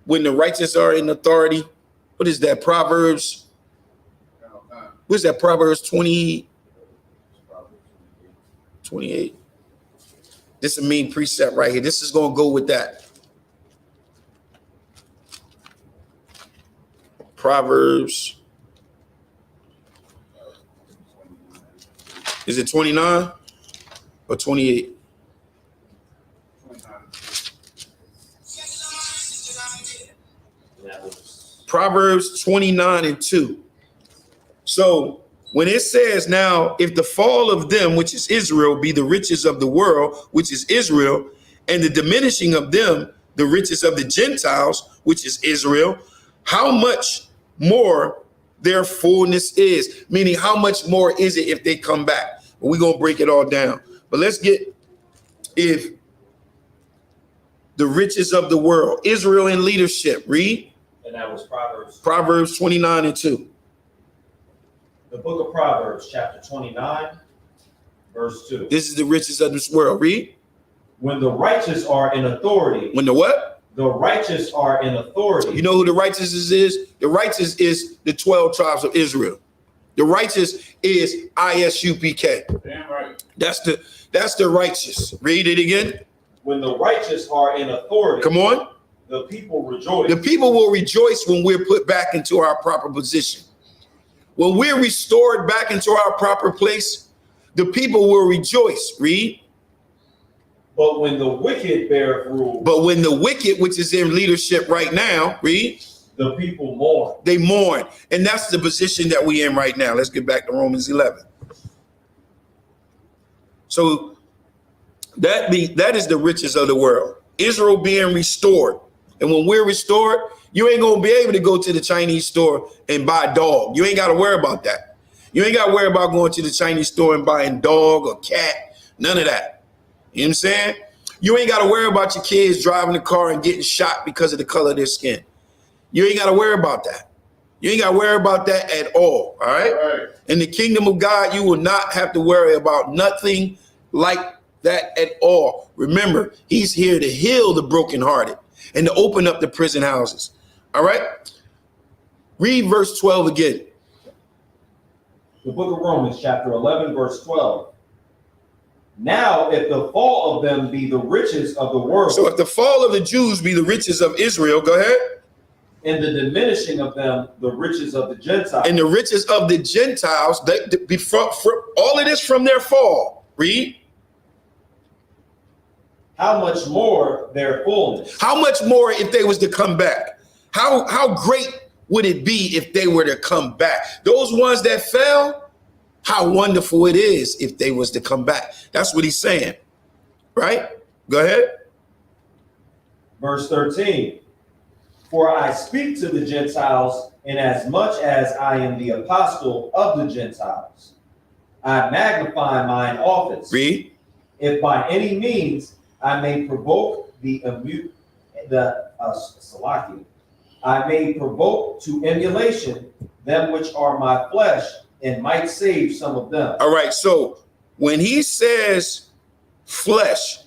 when the righteous are in authority? What is that? Proverbs? What is that? Proverbs 28. This is a mean precept right here. This is going to go with that. Proverbs. Is it 29 or 28? 29. Proverbs 29:2. So when it says, now, if the fall of them, which is Israel, be the riches of the world, which is Israel, and the diminishing of them, the riches of the Gentiles, which is Israel, how much more their fullness is? Meaning, how much more is it if they come back? We're going to break it all down. But let's get, if the riches of the world. Israel in leadership. Read. And that was Proverbs. Proverbs 29 and 2. The book of Proverbs, chapter 29, verse 2. This is the riches of this world. Read. When the righteous are in authority. When the what? The righteous are in authority. You know who the righteous is? The righteous is the 12 tribes of Israel. The righteous is Isupk. Damn right. That's the righteous. Read it again. When the righteous are in authority. Come on. The people rejoice. The people will rejoice when we're put back into our proper position. When we're restored back into our proper place, the people will rejoice. Read. But when the wicked bear rule. But when the wicked, which is in leadership right now, read. The people mourn. They mourn. And that's the position that we're in right now. Let's get back to Romans 11. So that is the riches of the world. Israel being restored. And when we're restored, you ain't going to be able to go to the Chinese store and buy a dog. You ain't got to worry about that. You ain't got to worry about going to the Chinese store and buying dog or cat. None of that. You know what I'm saying? You ain't got to worry about your kids driving the car and getting shot because of the color of their skin. You ain't got to worry about that. You ain't got to worry about that at all. All right? Right. In the kingdom of God, you will not have to worry about nothing like that at all. Remember, he's here to heal the brokenhearted and to open up the prison houses. All right? Read verse 12 again. The book of Romans, chapter 11, verse 12. Now, if the fall of them be the riches of the world. So if the fall of the Jews be the riches of Israel, go ahead. And the diminishing of them, the riches of the Gentiles. And the riches of the Gentiles, all of this from their fall. Read. How much more their fullness? How much more if they was to come back? How great would it be if they were to come back? Those ones that fell, how wonderful it is if they was to come back. That's what he's saying, right? Go ahead. Verse 13. For I speak to the Gentiles inasmuch as I am the apostle of the Gentiles. I magnify mine office. Read. If by any means I may provoke I may provoke to emulation them which are my flesh, and might save some of them. All right, so when he says flesh,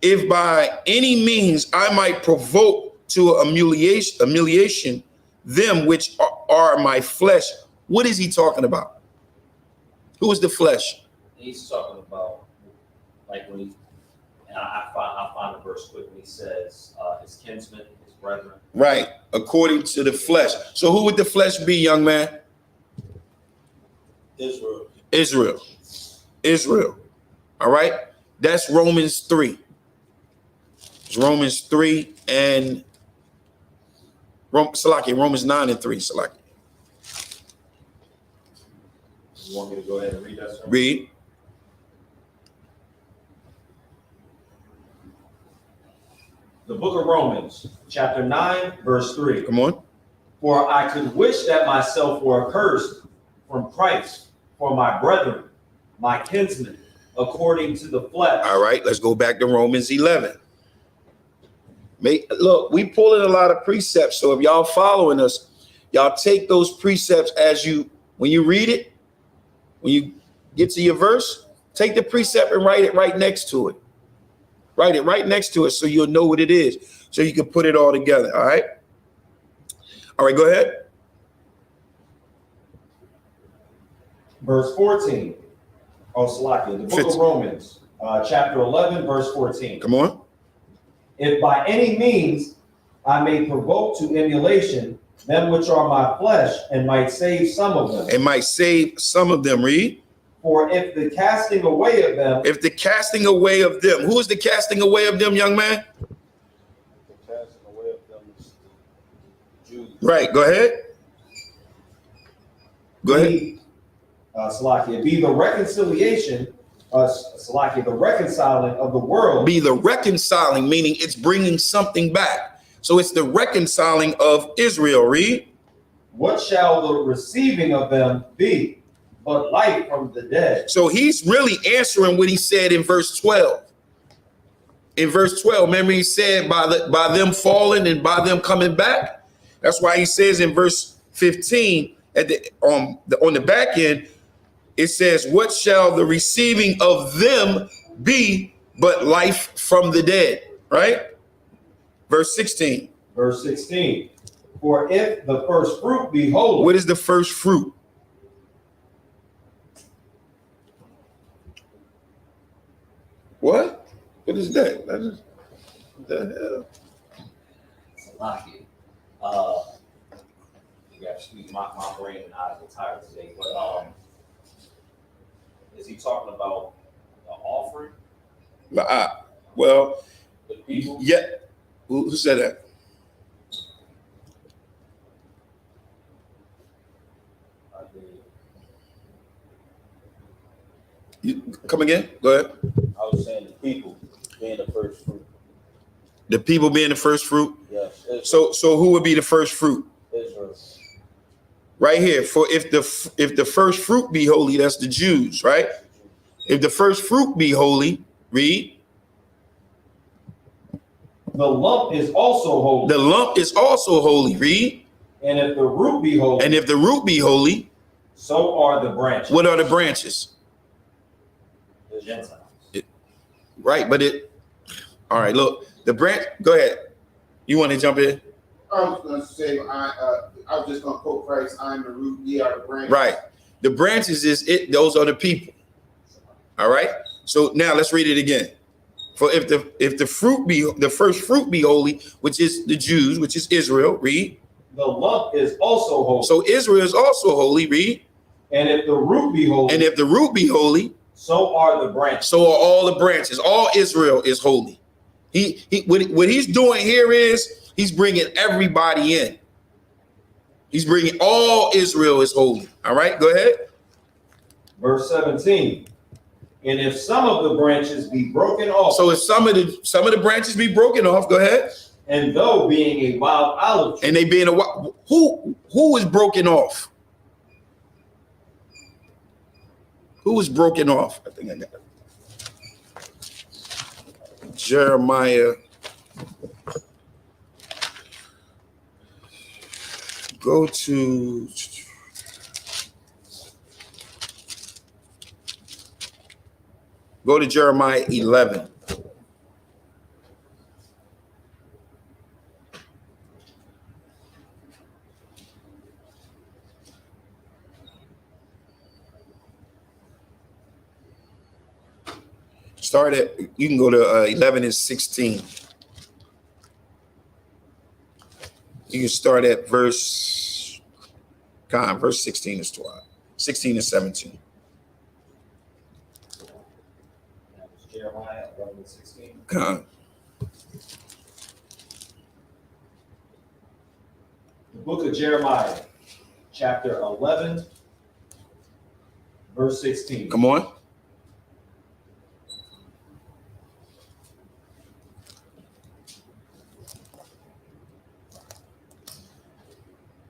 if by any means I might provoke to emulation them which are my flesh, what is he talking about? Who is the flesh? He's talking about, like when he, and I'll find the verse quickly, he says his kinsmen, his brethren. Right, according to the flesh. So who would the flesh be, young man? Israel. All right. That's Romans 3. It's Romans 3 and Romans 9 and 3. Salaki. You want me to go ahead and read that, sir? Read. The book of Romans, chapter 9, verse 3. Come on. For I could wish that myself were accursed from Christ for my brethren, my kinsmen, according to the flesh. All right, let's go back to Romans 11. Look, we pull in a lot of precepts, so if y'all following us, y'all take those precepts when you read it, when you get to your verse, take the precept and write it right next to it. Write it right next to it so you'll know what it is, so you can put it all together, all right? All right, go ahead. Verse 14. Oh, Salakia, the book 15. of Romans, chapter 11, verse 14. Come on. If by any means I may provoke to emulation them which are my flesh, and might save some of them. And might save some of them, read. For if the casting away of them. If the casting away of them. Who is the casting away of them, young man? The casting away of them is the Jews. Right, go ahead. Go ahead. Salakia, be the reconciliation, Salakia, the reconciling of the world. Be the reconciling, meaning it's bringing something back. So it's the reconciling of Israel, read. What shall the receiving of them be? But life from the dead. So he's really answering what he said in verse 12. in verse 12. Remember, he said by them falling and by them coming back. That's why he says in verse 15 at on the back end, it says, "What shall the receiving of them be but life from the dead?" Right? Verse 16. Verse 16. For if the first fruit be holy. What is the first fruit? What? What is that? That is, what the hell? You got to speak my brain and eyes are tired today, but is he talking about the offering? Well, the people? Yeah. Who said that? You come again? Go ahead. I was saying the people being the first fruit. The people being the first fruit? Yes. So who would be the first fruit? Israel. Right here. For if the first fruit be holy, that's the Jews, right? If the first fruit be holy, read. The lump is also holy. The lump is also holy, read. And if the root be holy. And if the root be holy. So are the branches. What are the branches? The Gentiles. Right, but all right, look, the branch, go ahead. You want to jump in? I was going to say, I was just going to quote Christ, I am the root, ye are the branches. Right. The branches those are the people. All right. So now let's read it again. For if the fruit be, the first fruit be holy, which is the Jews, which is Israel, read. The lump is also holy. So Israel is also holy, read. And if the root be holy. And if the root be holy. So are the branches. So are all the branches. All Israel is holy. What he's doing here is he's bringing everybody in. He's bringing all Israel is holy. All right, go ahead. Verse 17. And if some of the branches be broken off. So if some of the branches be broken off, go ahead. And though being a wild olive tree. And they being who is broken off? Who was broken off? I think I got it. Jeremiah. Go to Jeremiah 11. You can go to 11 and 16. You can start at verse 16 is 12. 16 and 17. That was Jeremiah 11 and 16. The book of Jeremiah, chapter 11, verse 16. Come on.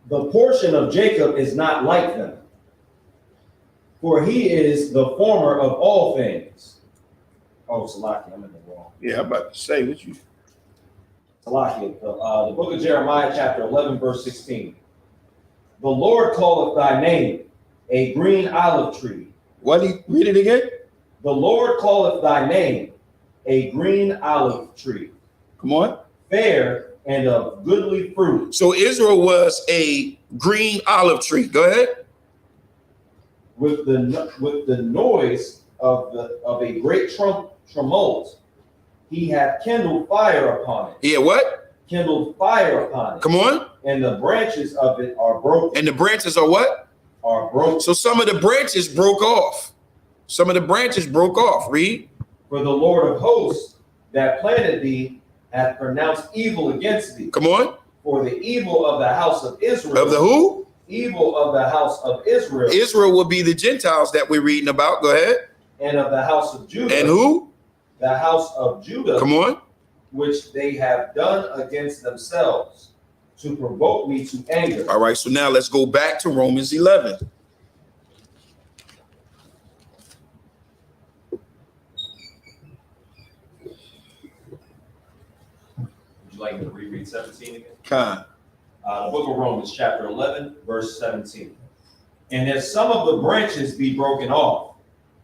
The portion of Jacob is not like them, for he is the former of all things. Oh, Salaki, I'm in the wrong. Yeah, I'm about to say what you. Salaki, the book of Jeremiah, chapter 11, verse 16. The Lord calleth thy name a green olive tree. What? Read it again. The Lord calleth thy name a green olive tree. Come on. Fair and of goodly fruit. So Israel was a green olive tree. Go ahead. With the noise of a great tumult, he hath kindled fire upon it. Yeah, what? Kindled fire upon it. Come on. And the branches of it are broken. And the branches are what? Are broken. So some of the branches broke off. Some of the branches broke off. Read. For the Lord of hosts that planted thee hath pronounced evil against thee. Come on. For the evil of the house of Israel. Of the who? Evil of the house of Israel. Israel will be the Gentiles that we're reading about. Go ahead. And of the house of Judah. And who? The house of Judah. Come on. Which they have done against themselves to provoke me to anger. All right, so now let's go back to Romans 11. like me to reread 17 again? Con. The book of Romans, chapter 11, verse 17. And if some of the branches be broken off,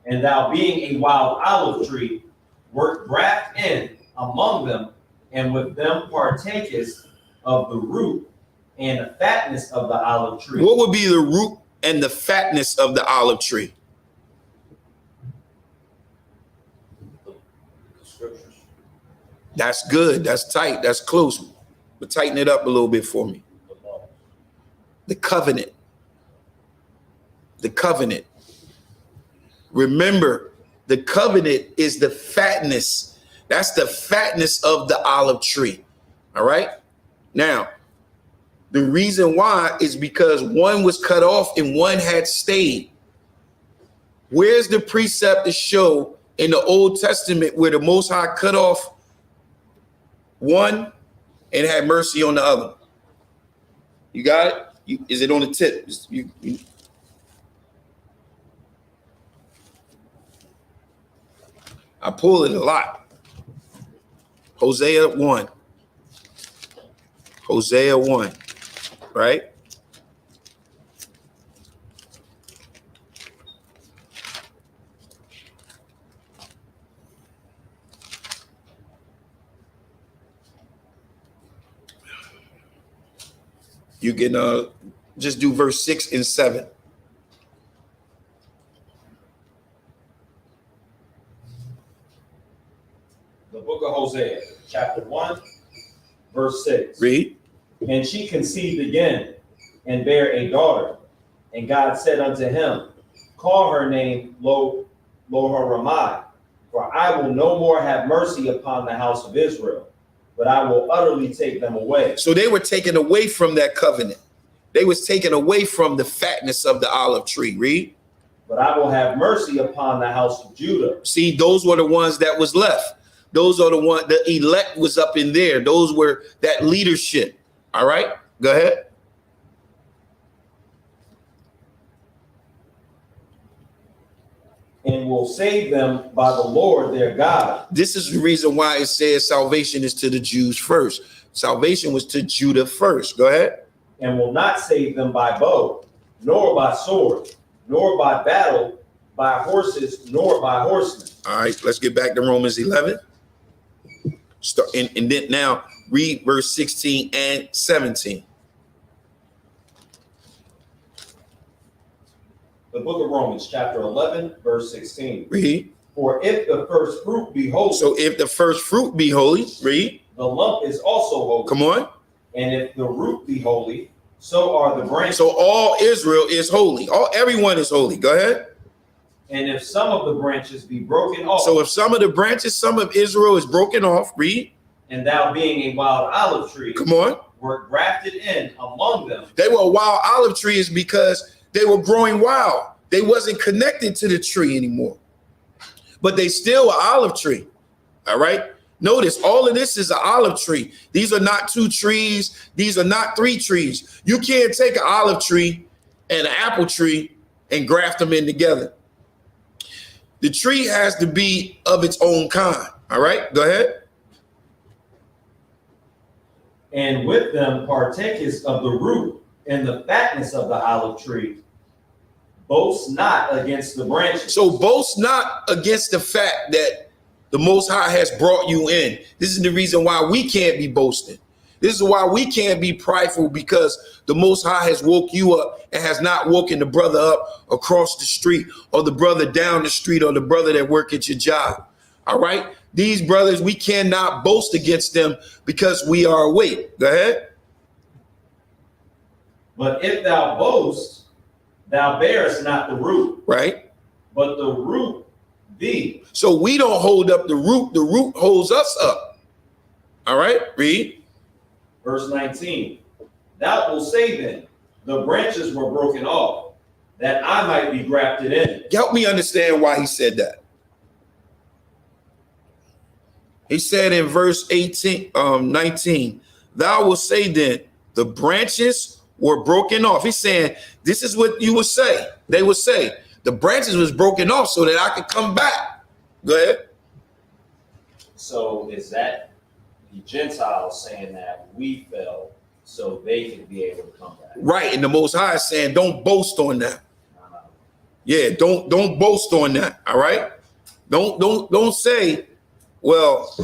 and thou being a wild olive tree, wert graft in among them, and with them partakest of the root and the fatness of the olive tree. What would be the root and the fatness of the olive tree? Scriptures. That's good. That's tight. That's close. But tighten it up a little bit for me. The covenant. The covenant. Remember, the covenant is the fatness. That's the fatness of the olive tree. All right. Now, the reason why is because one was cut off and one had stayed. Where's the precept to show in the Old Testament where the Most High cut off one and had mercy on the other? You got it? Is it on the tip? I pull it a lot. Hosea 1. Hosea 1, right? You can just do verse 6 and 7. The book of Hosea, chapter 1, verse 6. Read. And she conceived again and bare a daughter. And God said unto him, call her name Lo-Haramai, for I will no more have mercy upon the house of Israel, but I will utterly take them away. So they were taken away from that covenant. They was taken away from the fatness of the olive tree. Read. But I will have mercy upon the house of Judah. See, those were the ones that was left. Those are the one, the elect was up in there. Those were that leadership. All right, go ahead. And will save them by the Lord their God. This is the reason why it says salvation is to the Jews first. Salvation was to Judah first. Go ahead. And will not save them by bow, nor by sword, nor by battle, by horses, nor by horsemen. All right, let's get back to Romans 11. Start and then now read verse 16 and 17. The book of Romans, chapter 11, verse 16. Read. For if the first fruit be holy. So if the first fruit be holy, read. The lump is also holy. Come on. And if the root be holy, so are the branches. So all Israel is holy. Everyone is holy. Go ahead. And if some of the branches be broken off. So if some of the branches, some of Israel is broken off, read. And thou being a wild olive tree. Come on. Were grafted in among them. They were wild olive trees because they were growing wild. They wasn't connected to the tree anymore. But they still an olive tree. All right. Notice all of this is an olive tree. These are not two trees. These are not three trees. You can't take an olive tree and an apple tree and graft them in together. The tree has to be of its own kind. All right, go ahead. And with them partakest of the root and the fatness of the olive tree. Boast not against the branches. So boast not against the fact that the Most High has brought you in. This is the reason why we can't be boasting. This is why we can't be prideful, because the Most High has woke you up and has not woken the brother up across the street or the brother down the street or the brother that work at your job. All right. These brothers, we cannot boast against them because we are awake. Go ahead. But if thou boast, thou bearest not the root. Right. But the root thee. So we don't hold up the root. The root holds us up. All right. Read. Verse 19, thou wilt say then, the branches were broken off, that I might be grafted in. Help me understand why he said that. He said in verse 19, thou wilt say then, the branches were broken off. He's saying, this is what you would say. They would say, the branches was broken off so that I could come back. Go ahead. So is that the Gentiles saying that we fell so they could be able to come back. Right, and the Most High is saying, don't boast on that. Yeah, don't boast on that. All right, don't say, well,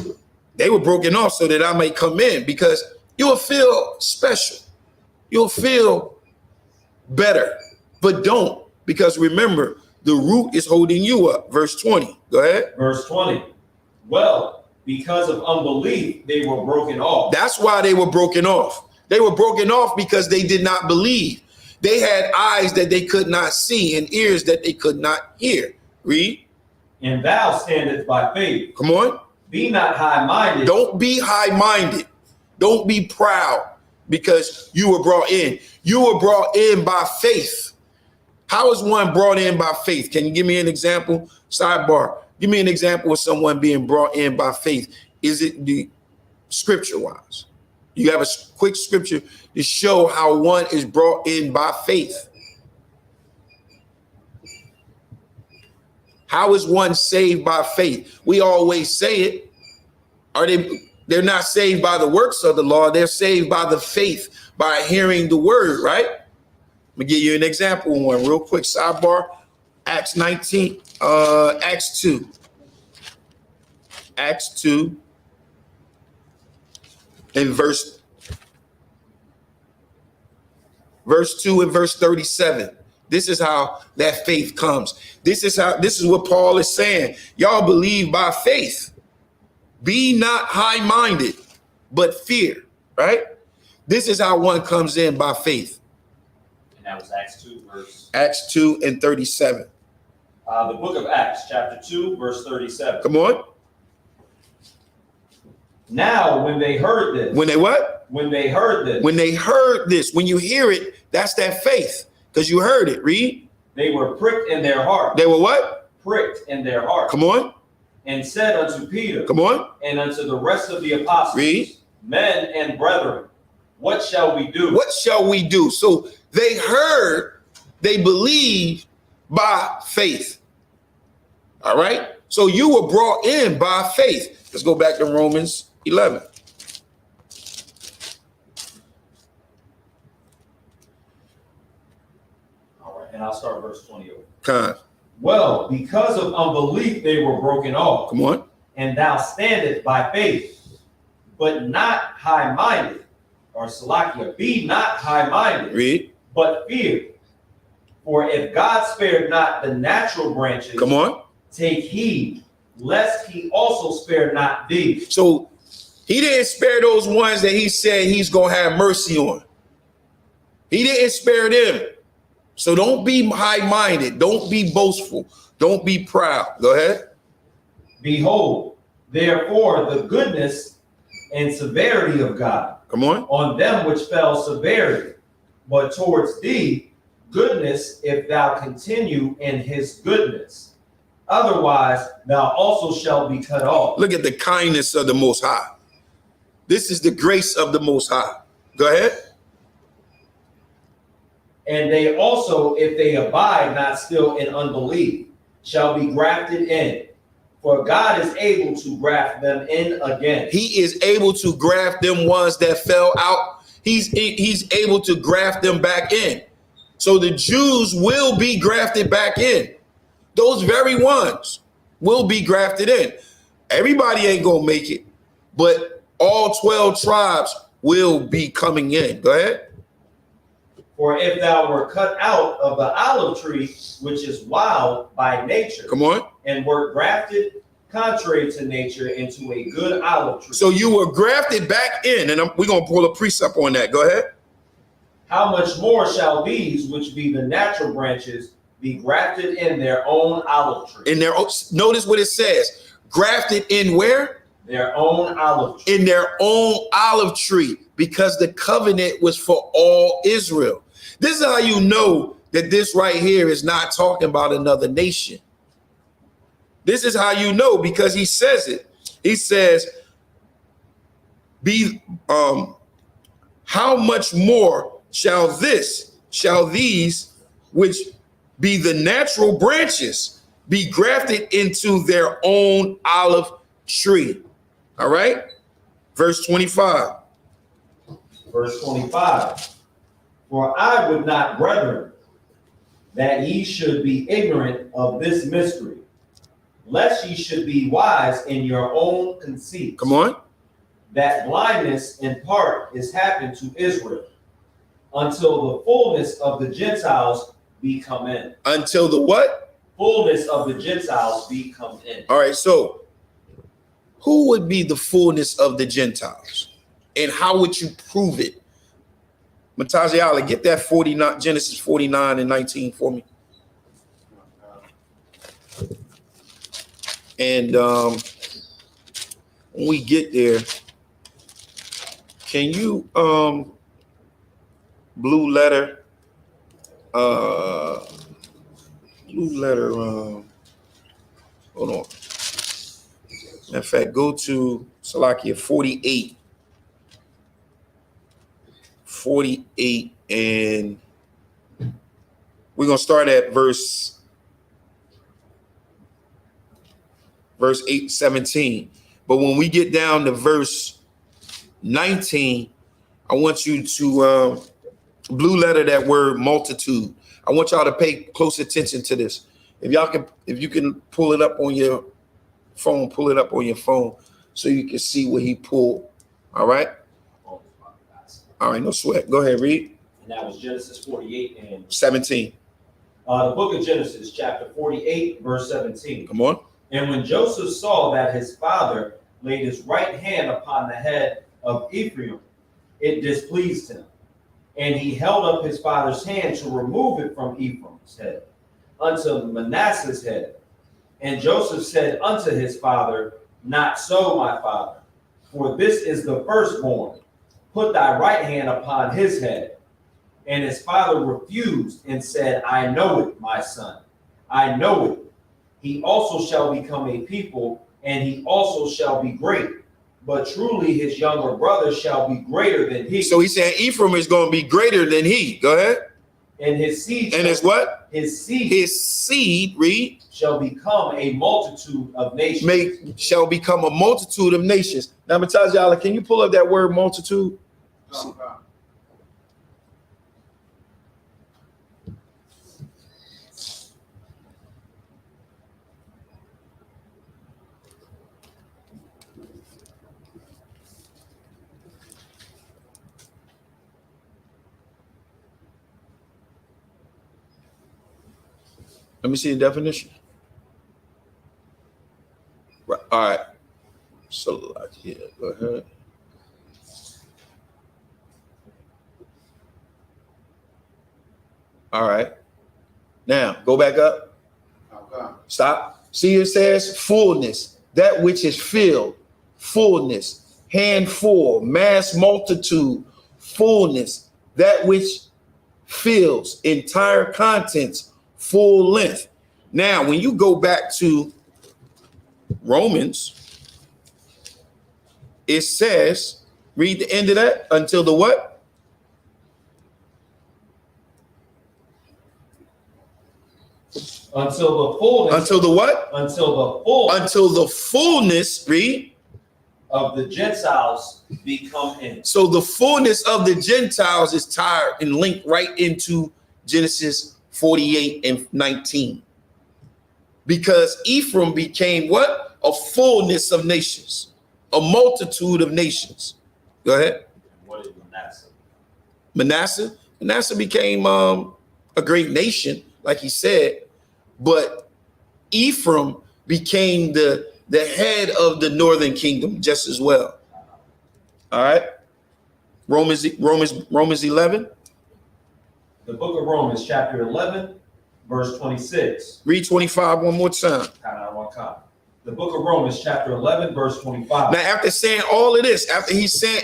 they were broken off so that I may come in, because you'll feel special, you'll feel better, but don't, because remember, the root is holding you up. Verse 20. Go ahead. Verse 20. Well, because of unbelief, they were broken off. That's why they were broken off. They were broken off because they did not believe. They had eyes that they could not see and ears that they could not hear. Read. And thou standest by faith. Come on. Be not high-minded. Don't be high-minded. Don't be proud because you were brought in. You were brought in by faith. How is one brought in by faith? Can you give me an example? Sidebar. Give me an example of someone being brought in by faith. Is it the scripture-wise? You have a quick scripture to show how one is brought in by faith. How is one saved by faith? We always say it. They're not saved by the works of the law. They're saved by the faith, by hearing the word, right? Let me give you an example of one real quick. Sidebar. Acts 2. Acts 2 and verse 2 and verse 37. This is how that faith comes. This is what Paul is saying. Y'all believe by faith. Be not high-minded, but fear, right? This is how one comes in by faith. And that was Acts 2, verse. Acts 2 and 37. The book of Acts, chapter 2, verse 37. Come on. Now, when they heard this. When they what? When they heard this. When they heard this. When you hear it, that's that faith. Because you heard it. Read. They were pricked in their heart. They were what? Pricked in their heart. Come on. And said unto Peter. Come on. And unto the rest of the apostles. Read. Men and brethren, what shall we do? What shall we do? So they heard, they believed by faith. All right. So you were brought in by faith. Let's go back to Romans 11. All right. And I'll start verse 20 over. Con. Well, because of unbelief, they were broken off. Come on. And thou standest by faith, but not high-minded. Or Salakia, be not high-minded. Read. But fear. For if God spared not the natural branches, come on, take heed, lest he also spare not thee. So he didn't spare those ones that he said he's going to have mercy on. He didn't spare them. So don't be high-minded. Don't be boastful. Don't be proud. Go ahead. Behold, therefore, the goodness and severity of God. Come on them which fell severity, but towards thee, goodness, if thou continue in his goodness. Otherwise, thou also shalt be cut off. Look at the kindness of the Most High. This is the grace of the Most High. Go ahead. And they also, if they abide not still in unbelief, shall be grafted in. For God is able to graft them in again. He is able to graft them ones that fell out. He's able to graft them back in. So the Jews will be grafted back in. Those very ones will be grafted in. Everybody ain't going to make it, but all 12 tribes will be coming in. Go ahead. For if thou were cut out of the olive tree, which is wild by nature, come on, and were grafted contrary to nature into a good olive tree. So you were grafted back in, and we're going to pull a precept on that. Go ahead. How much more shall these, which be the natural branches, be grafted in their own olive tree? In their own, notice what it says. Grafted in where? Their own olive tree. In their own olive tree, because the covenant was for all Israel. This is how you know that this right here is not talking about another nation. This is how you know, because he says it. He says, how much more shall these, which be the natural branches, be grafted into their own olive tree. All right. Verse 25. Verse 25. For I would not, brethren, that ye should be ignorant of this mystery, lest ye should be wise in your own conceit. Come on. That blindness in part is happened to Israel, until the fullness of the Gentiles be come in. Until the what? Fullness of the Gentiles be come in. All right, so who would be the fullness of the Gentiles? And how would you prove it? Mataziala, get that 49, Genesis 49 and 19 for me. And when we get there, can you blue letter hold on. In fact, go to Salakia 48. 48, and we're gonna start at verse 17. But when we get down to verse 19, I want you to blue letter that word multitude. I want y'all to pay close attention to this. If you can pull it up on your phone, pull it up on your phone so you can see what he pulled. All right. All right, no sweat. Go ahead, read. And that was Genesis 48 and 17. The book of Genesis, chapter 48, verse 17. Come on. And when Joseph saw that his father laid his right hand upon the head of Ephraim, it displeased him. And he held up his father's hand to remove it from Ephraim's head unto Manasseh's head. And Joseph said unto his father, Not so, my father, for this is the firstborn. Put thy right hand upon his head. And his father refused and said, I know it, my son. I know it. He also shall become a people, and he also shall be great. But truly his younger brother shall be greater than he. So he said Ephraim is going to be greater than he. Go ahead. And his seed. And his what? His seed. His seed, read. Shall become a multitude of nations. Shall become a multitude of nations. Now, Mataziala, can you pull up that word multitude? Let me see the definition. Right. All right. So, yeah, go ahead. All right. Now, go back up. Okay. Stop. See, it says fullness, that which is filled, fullness, handful, mass multitude, fullness, that which fills, entire contents, full length. Now, when you go back to Romans, it says, read the end of that, until the what? Until the fullness. Until the what? Until the fullness. Until the fullness, read. Of the Gentiles become in. So the fullness of the Gentiles is tied and linked right into Genesis 48 and 19. Because Ephraim became what? A fullness of nations. A multitude of nations. Go ahead. What is Manasseh? Manasseh became a great nation, like he said. But Ephraim became the head of the northern kingdom just as well. All right. Romans 11. The book of Romans, chapter 11, verse 26. Read 25 one more time. The book of Romans, chapter 11, verse 25. Now, after saying all of this, after he's saying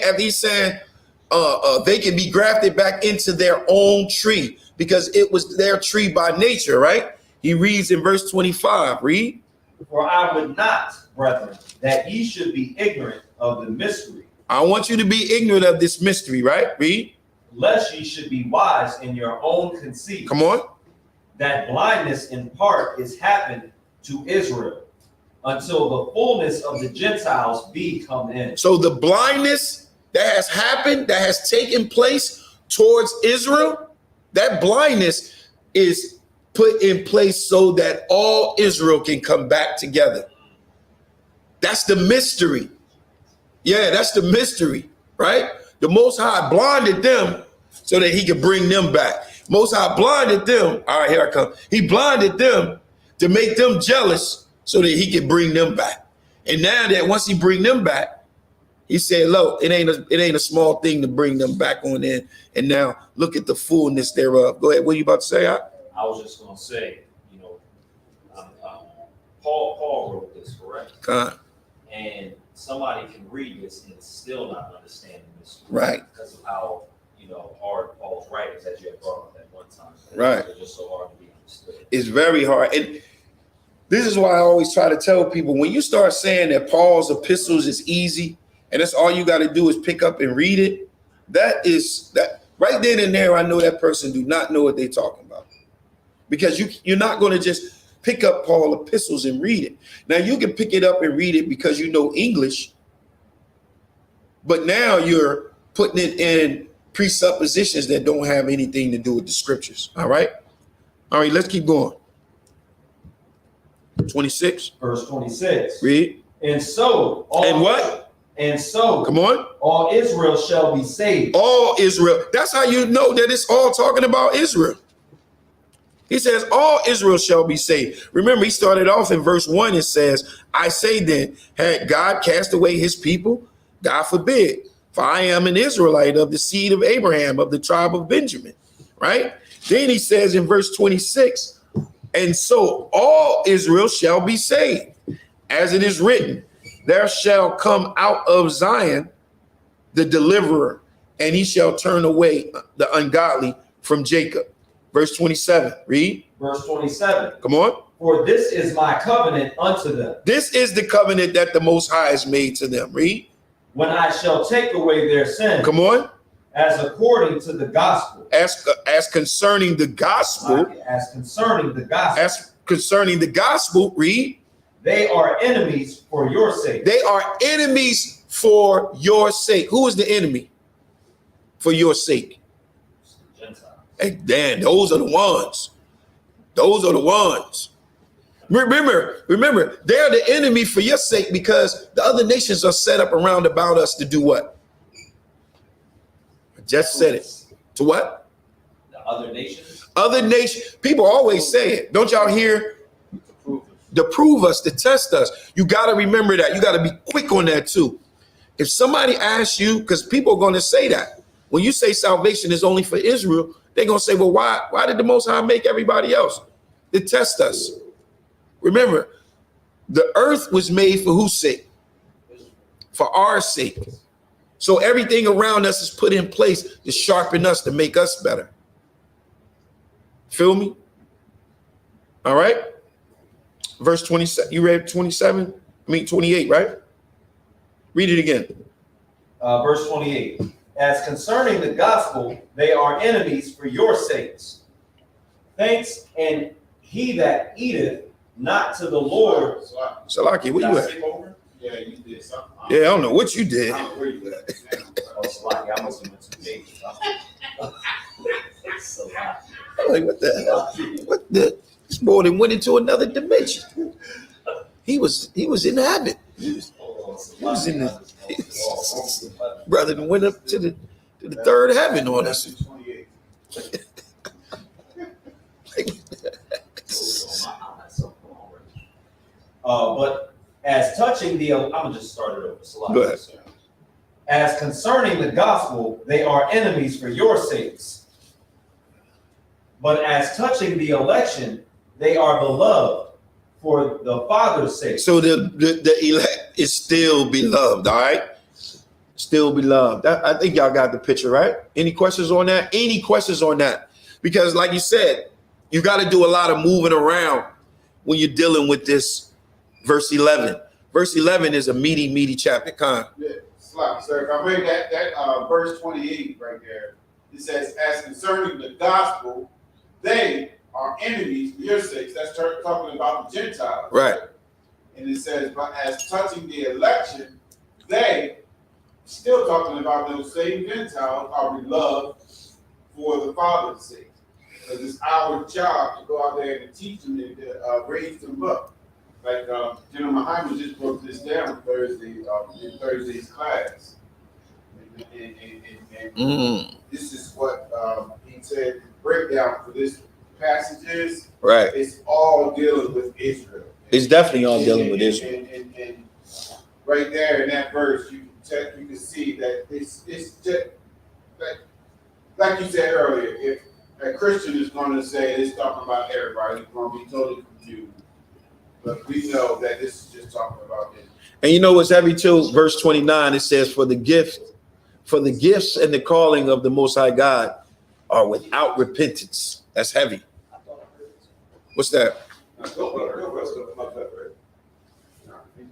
they can be grafted back into their own tree because it was their tree by nature, right? He reads in verse 25. Read. For I would not, brethren, that ye should be ignorant of the mystery. I want you to be ignorant of this mystery, right? Read. Lest ye should be wise in your own conceit. Come on. That blindness in part is happened to Israel, until the fullness of the Gentiles be come in. So the blindness that has happened, that has taken place towards Israel, that blindness is put in place so that all Israel can come back together. That's the mystery. Yeah, that's the mystery, right? The Most High blinded them so that he could bring them back. Most High blinded them. All right, here I come. He blinded them to make them jealous so that he could bring them back. And now that once he bring them back, he said, look, it ain't a small thing to bring them back on in. And now look at the fullness thereof. Go ahead. What are you about to say? I was just going to say, Paul wrote this, correct? And somebody can read this and still not understand this. Right. Because of how, hard Paul's writings that you had brought up at one time. Right. They're just so hard to be understood. It's very hard. And this is why I always try to tell people, when you start saying that Paul's epistles is easy and that's all you got to do is pick up and read it, that right then and there, I know that person do not know what they're talking about. Because you're not going to just pick up Paul epistles and read it. Now you can pick it up and read it because you know English, but now you're putting it in presuppositions that don't have anything to do with the scriptures. All right, let's keep going. 26, verse 26. Read. And so Come on. All Israel shall be saved. All Israel. That's how you know that it's all talking about Israel. He says, all Israel shall be saved. Remember, he started off in verse 1. It says, I say then, had God cast away his people? God forbid. For I am an Israelite of the seed of Abraham, of the tribe of Benjamin. Right? Then he says in verse 26, and so all Israel shall be saved. As it is written, there shall come out of Zion the deliverer, and he shall turn away the ungodly from Jacob. Verse 27, read. Verse 27. Come on. For this is my covenant unto them. This is the covenant that the Most High has made to them. Read. When I shall take away their sin. Come on. As according to the gospel. As concerning the gospel. As concerning the gospel. As concerning the gospel, read. They are enemies for your sake. They are enemies for your sake. Who is the enemy? For your sake. Hey, Dan, those are the ones. Those are the ones. Remember, they're the enemy for your sake because the other nations are set up around about us to do what? I just said it. To what? The other nations? Other nations. People always say it. Don't y'all hear? To prove us, to test us. You got to remember that. You got to be quick on that too. If somebody asks you, because people are going to say that. When you say salvation is only for Israel, they're going to say, well, why did the Most High make everybody else? To test us. Remember, the earth was made for whose sake? For our sake. So everything around us is put in place to sharpen us, to make us better. Feel me? All right. Verse 27. You read 27? 28, right? Read it again. Verse 28. As concerning the gospel, they are enemies for your sakes. Thanks, and he that eateth not to the Lord. Salaki, what you at? Yeah, you did something. Yeah, I don't know what you did. Salaki, I must have went to the pages. I'm like, what the hell? What the? This boy went into another dimension. He was in heaven. He was in the brother that went up to the third heaven on us. But as touching the, I'm gonna just start it over. Go ahead. As concerning the gospel, they are enemies for your sakes. But as touching the election, they are beloved for the Father's sake. So the elect is still beloved, all right? Still beloved. I think y'all got the picture, right? Any questions on that? Any questions on that? Because like you said, you got to do a lot of moving around when you're dealing with this verse 11. Verse 11 is a meaty chapter. Yeah, sir. If I read that verse 28 right there, it says, as concerning the gospel, they are enemies for your sakes. That's talking about the Gentiles. Right. And it says, but as touching the election, they, still talking about those same Gentiles, are beloved for the Father's sake. Because it's our job to go out there and teach them and raise them up. Like General Muhammad just broke this down Thursday in Thursday's class. And this is what he said the breakdown for this passage is. Right. It's all dealing with Israel. It's definitely all dealing with Israel. And right there in that verse, you can see that it's just like you said earlier, if a Christian is going to say it's talking about everybody, it's going to be totally confused. But we know that this is just talking about Israel. And you know what's heavy too? Verse 29, it says, for the gifts and the calling of the Most High God are without repentance. That's heavy. What's that?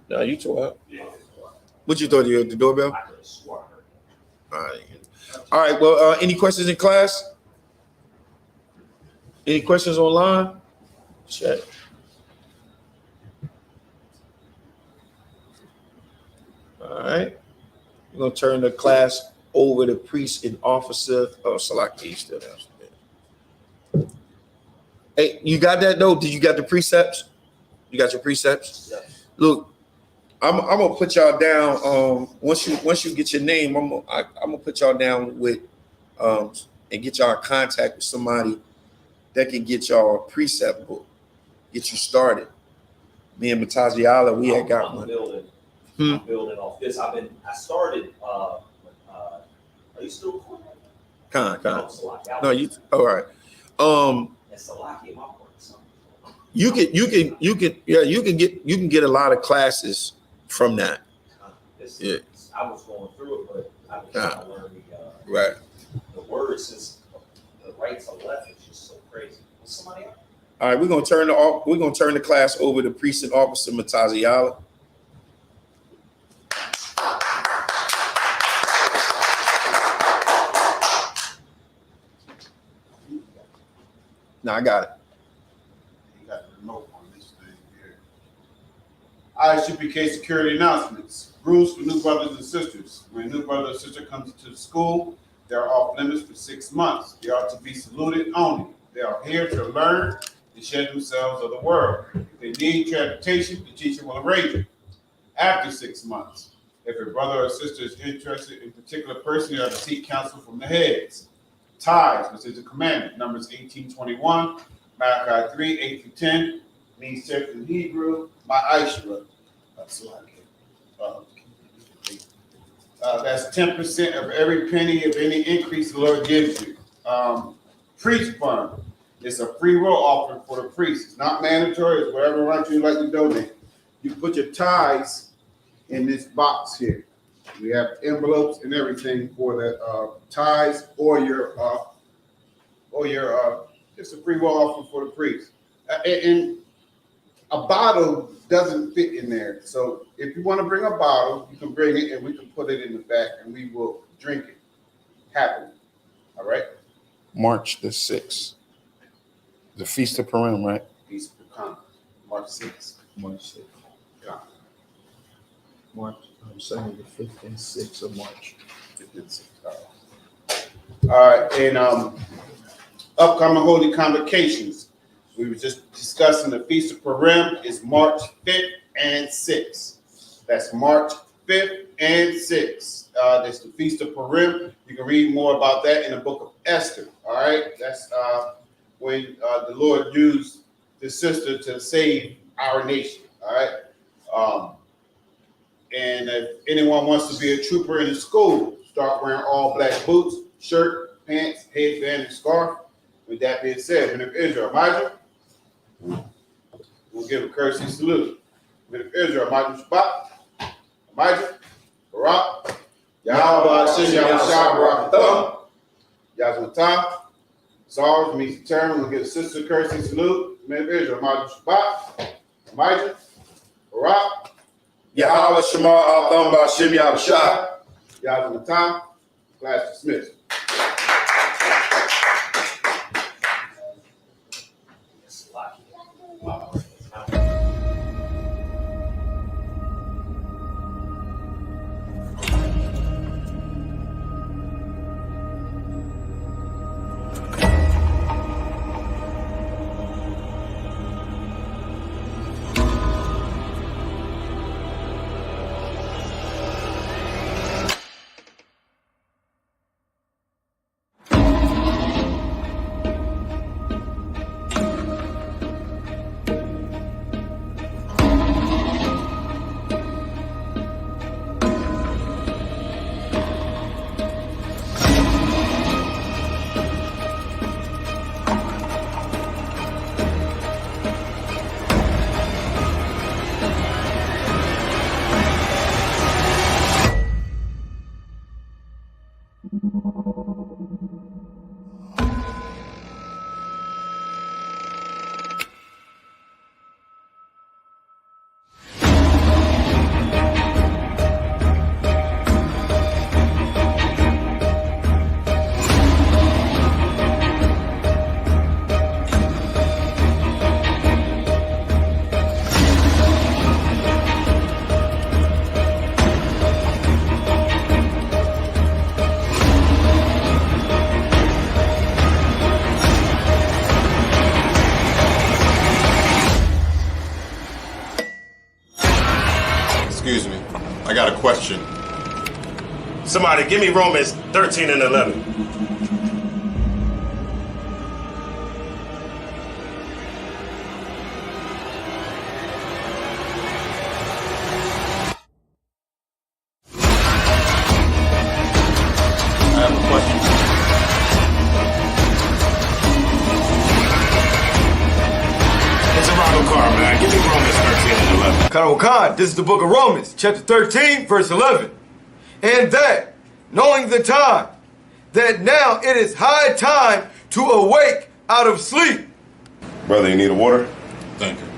No, you tore up. What you thought? You had the doorbell? All right. Well, any questions in class? Any questions online? Check. All right. We're going to turn the class over to priest and officer. Oh, Salaki still there. Hey, you got that though? Did you got the precepts? You got your precepts? Yes. Look, I'm gonna put y'all down. Once you get your name, I'm gonna put y'all down with and get y'all in contact with somebody that can get y'all a precept book, get you started. Me and Mataziala, we had got one. I'm building off this. I started. Are you still recording? No, you. All right. You can get a lot of classes from that. Yeah. I was going through it, but I was trying to learn the words, since the right to left is just so crazy. Was somebody else? All right, we're gonna turn the class over to Priest and Officer Mataziala. No, I got it. You got the remote on this thing here. Isupk security announcements. Rules for new brothers and sisters. When a new brother or sister comes into the school, they are off limits for 6 months. They are to be saluted only. They are here to learn and share themselves of the world. If they need transportation, the teacher will arrange it. After 6 months, if a brother or sister is interested in a particular person, they are to seek counsel from the heads. Tithes, which is a commandment, Numbers 18:21, Malachi 3:8-10, means text in Hebrew, Ma'ashra. That's 10% of every penny of any increase the Lord gives you. Priest fund, it's a free will offering for the priest. It's not mandatory, it's whatever amount you like to donate. You put your tithes in this box here. We have envelopes and everything for the tithes or your just a free will offering for the priest. And a bottle doesn't fit in there. So if you want to bring a bottle, you can bring it and we can put it in the back and we will drink it happily. All right? March the 6th. The Feast of Purim, right? Feast of Purim. March 6th. March 6th. Yeah. March, I'm saying the 5th and 6th of March. 5th and 6th. All right. And upcoming holy convocations. We were just discussing the Feast of Purim is March 5th and 6th. That's March 5th and 6th. That's the Feast of Purim. You can read more about that in the book of Esther. All right. That's when the Lord used the sister to save our nation. All right. And if anyone wants to be a trooper in the school, start wearing all black boots, shirt, pants, headband, and scarf. With that being said, men of Israel, Major, we'll give a courtesy salute. Men of Israel, Major Shabbat, Major, Barak, Yahweh, Hashem, Yahweh, Barak, Thumb, Yazmatah, Sars, meets the term. We'll give a sister courtesy salute. Men of Israel, Major Shabbat, Major, Barak, Yahweh, Shema, Al-Thumb, Hashem, Yahweh, Shah, Yazmatah, class dismissed. question. Somebody give me Romans 13 and 11. I have a question. It's a rival car, man. Give me Romans 13 and 11. Khan, this is the book of Romans, chapter 13, verse 11. And that, knowing the time, that now it is high time to awake out of sleep. Brother, you need a water? Thank you.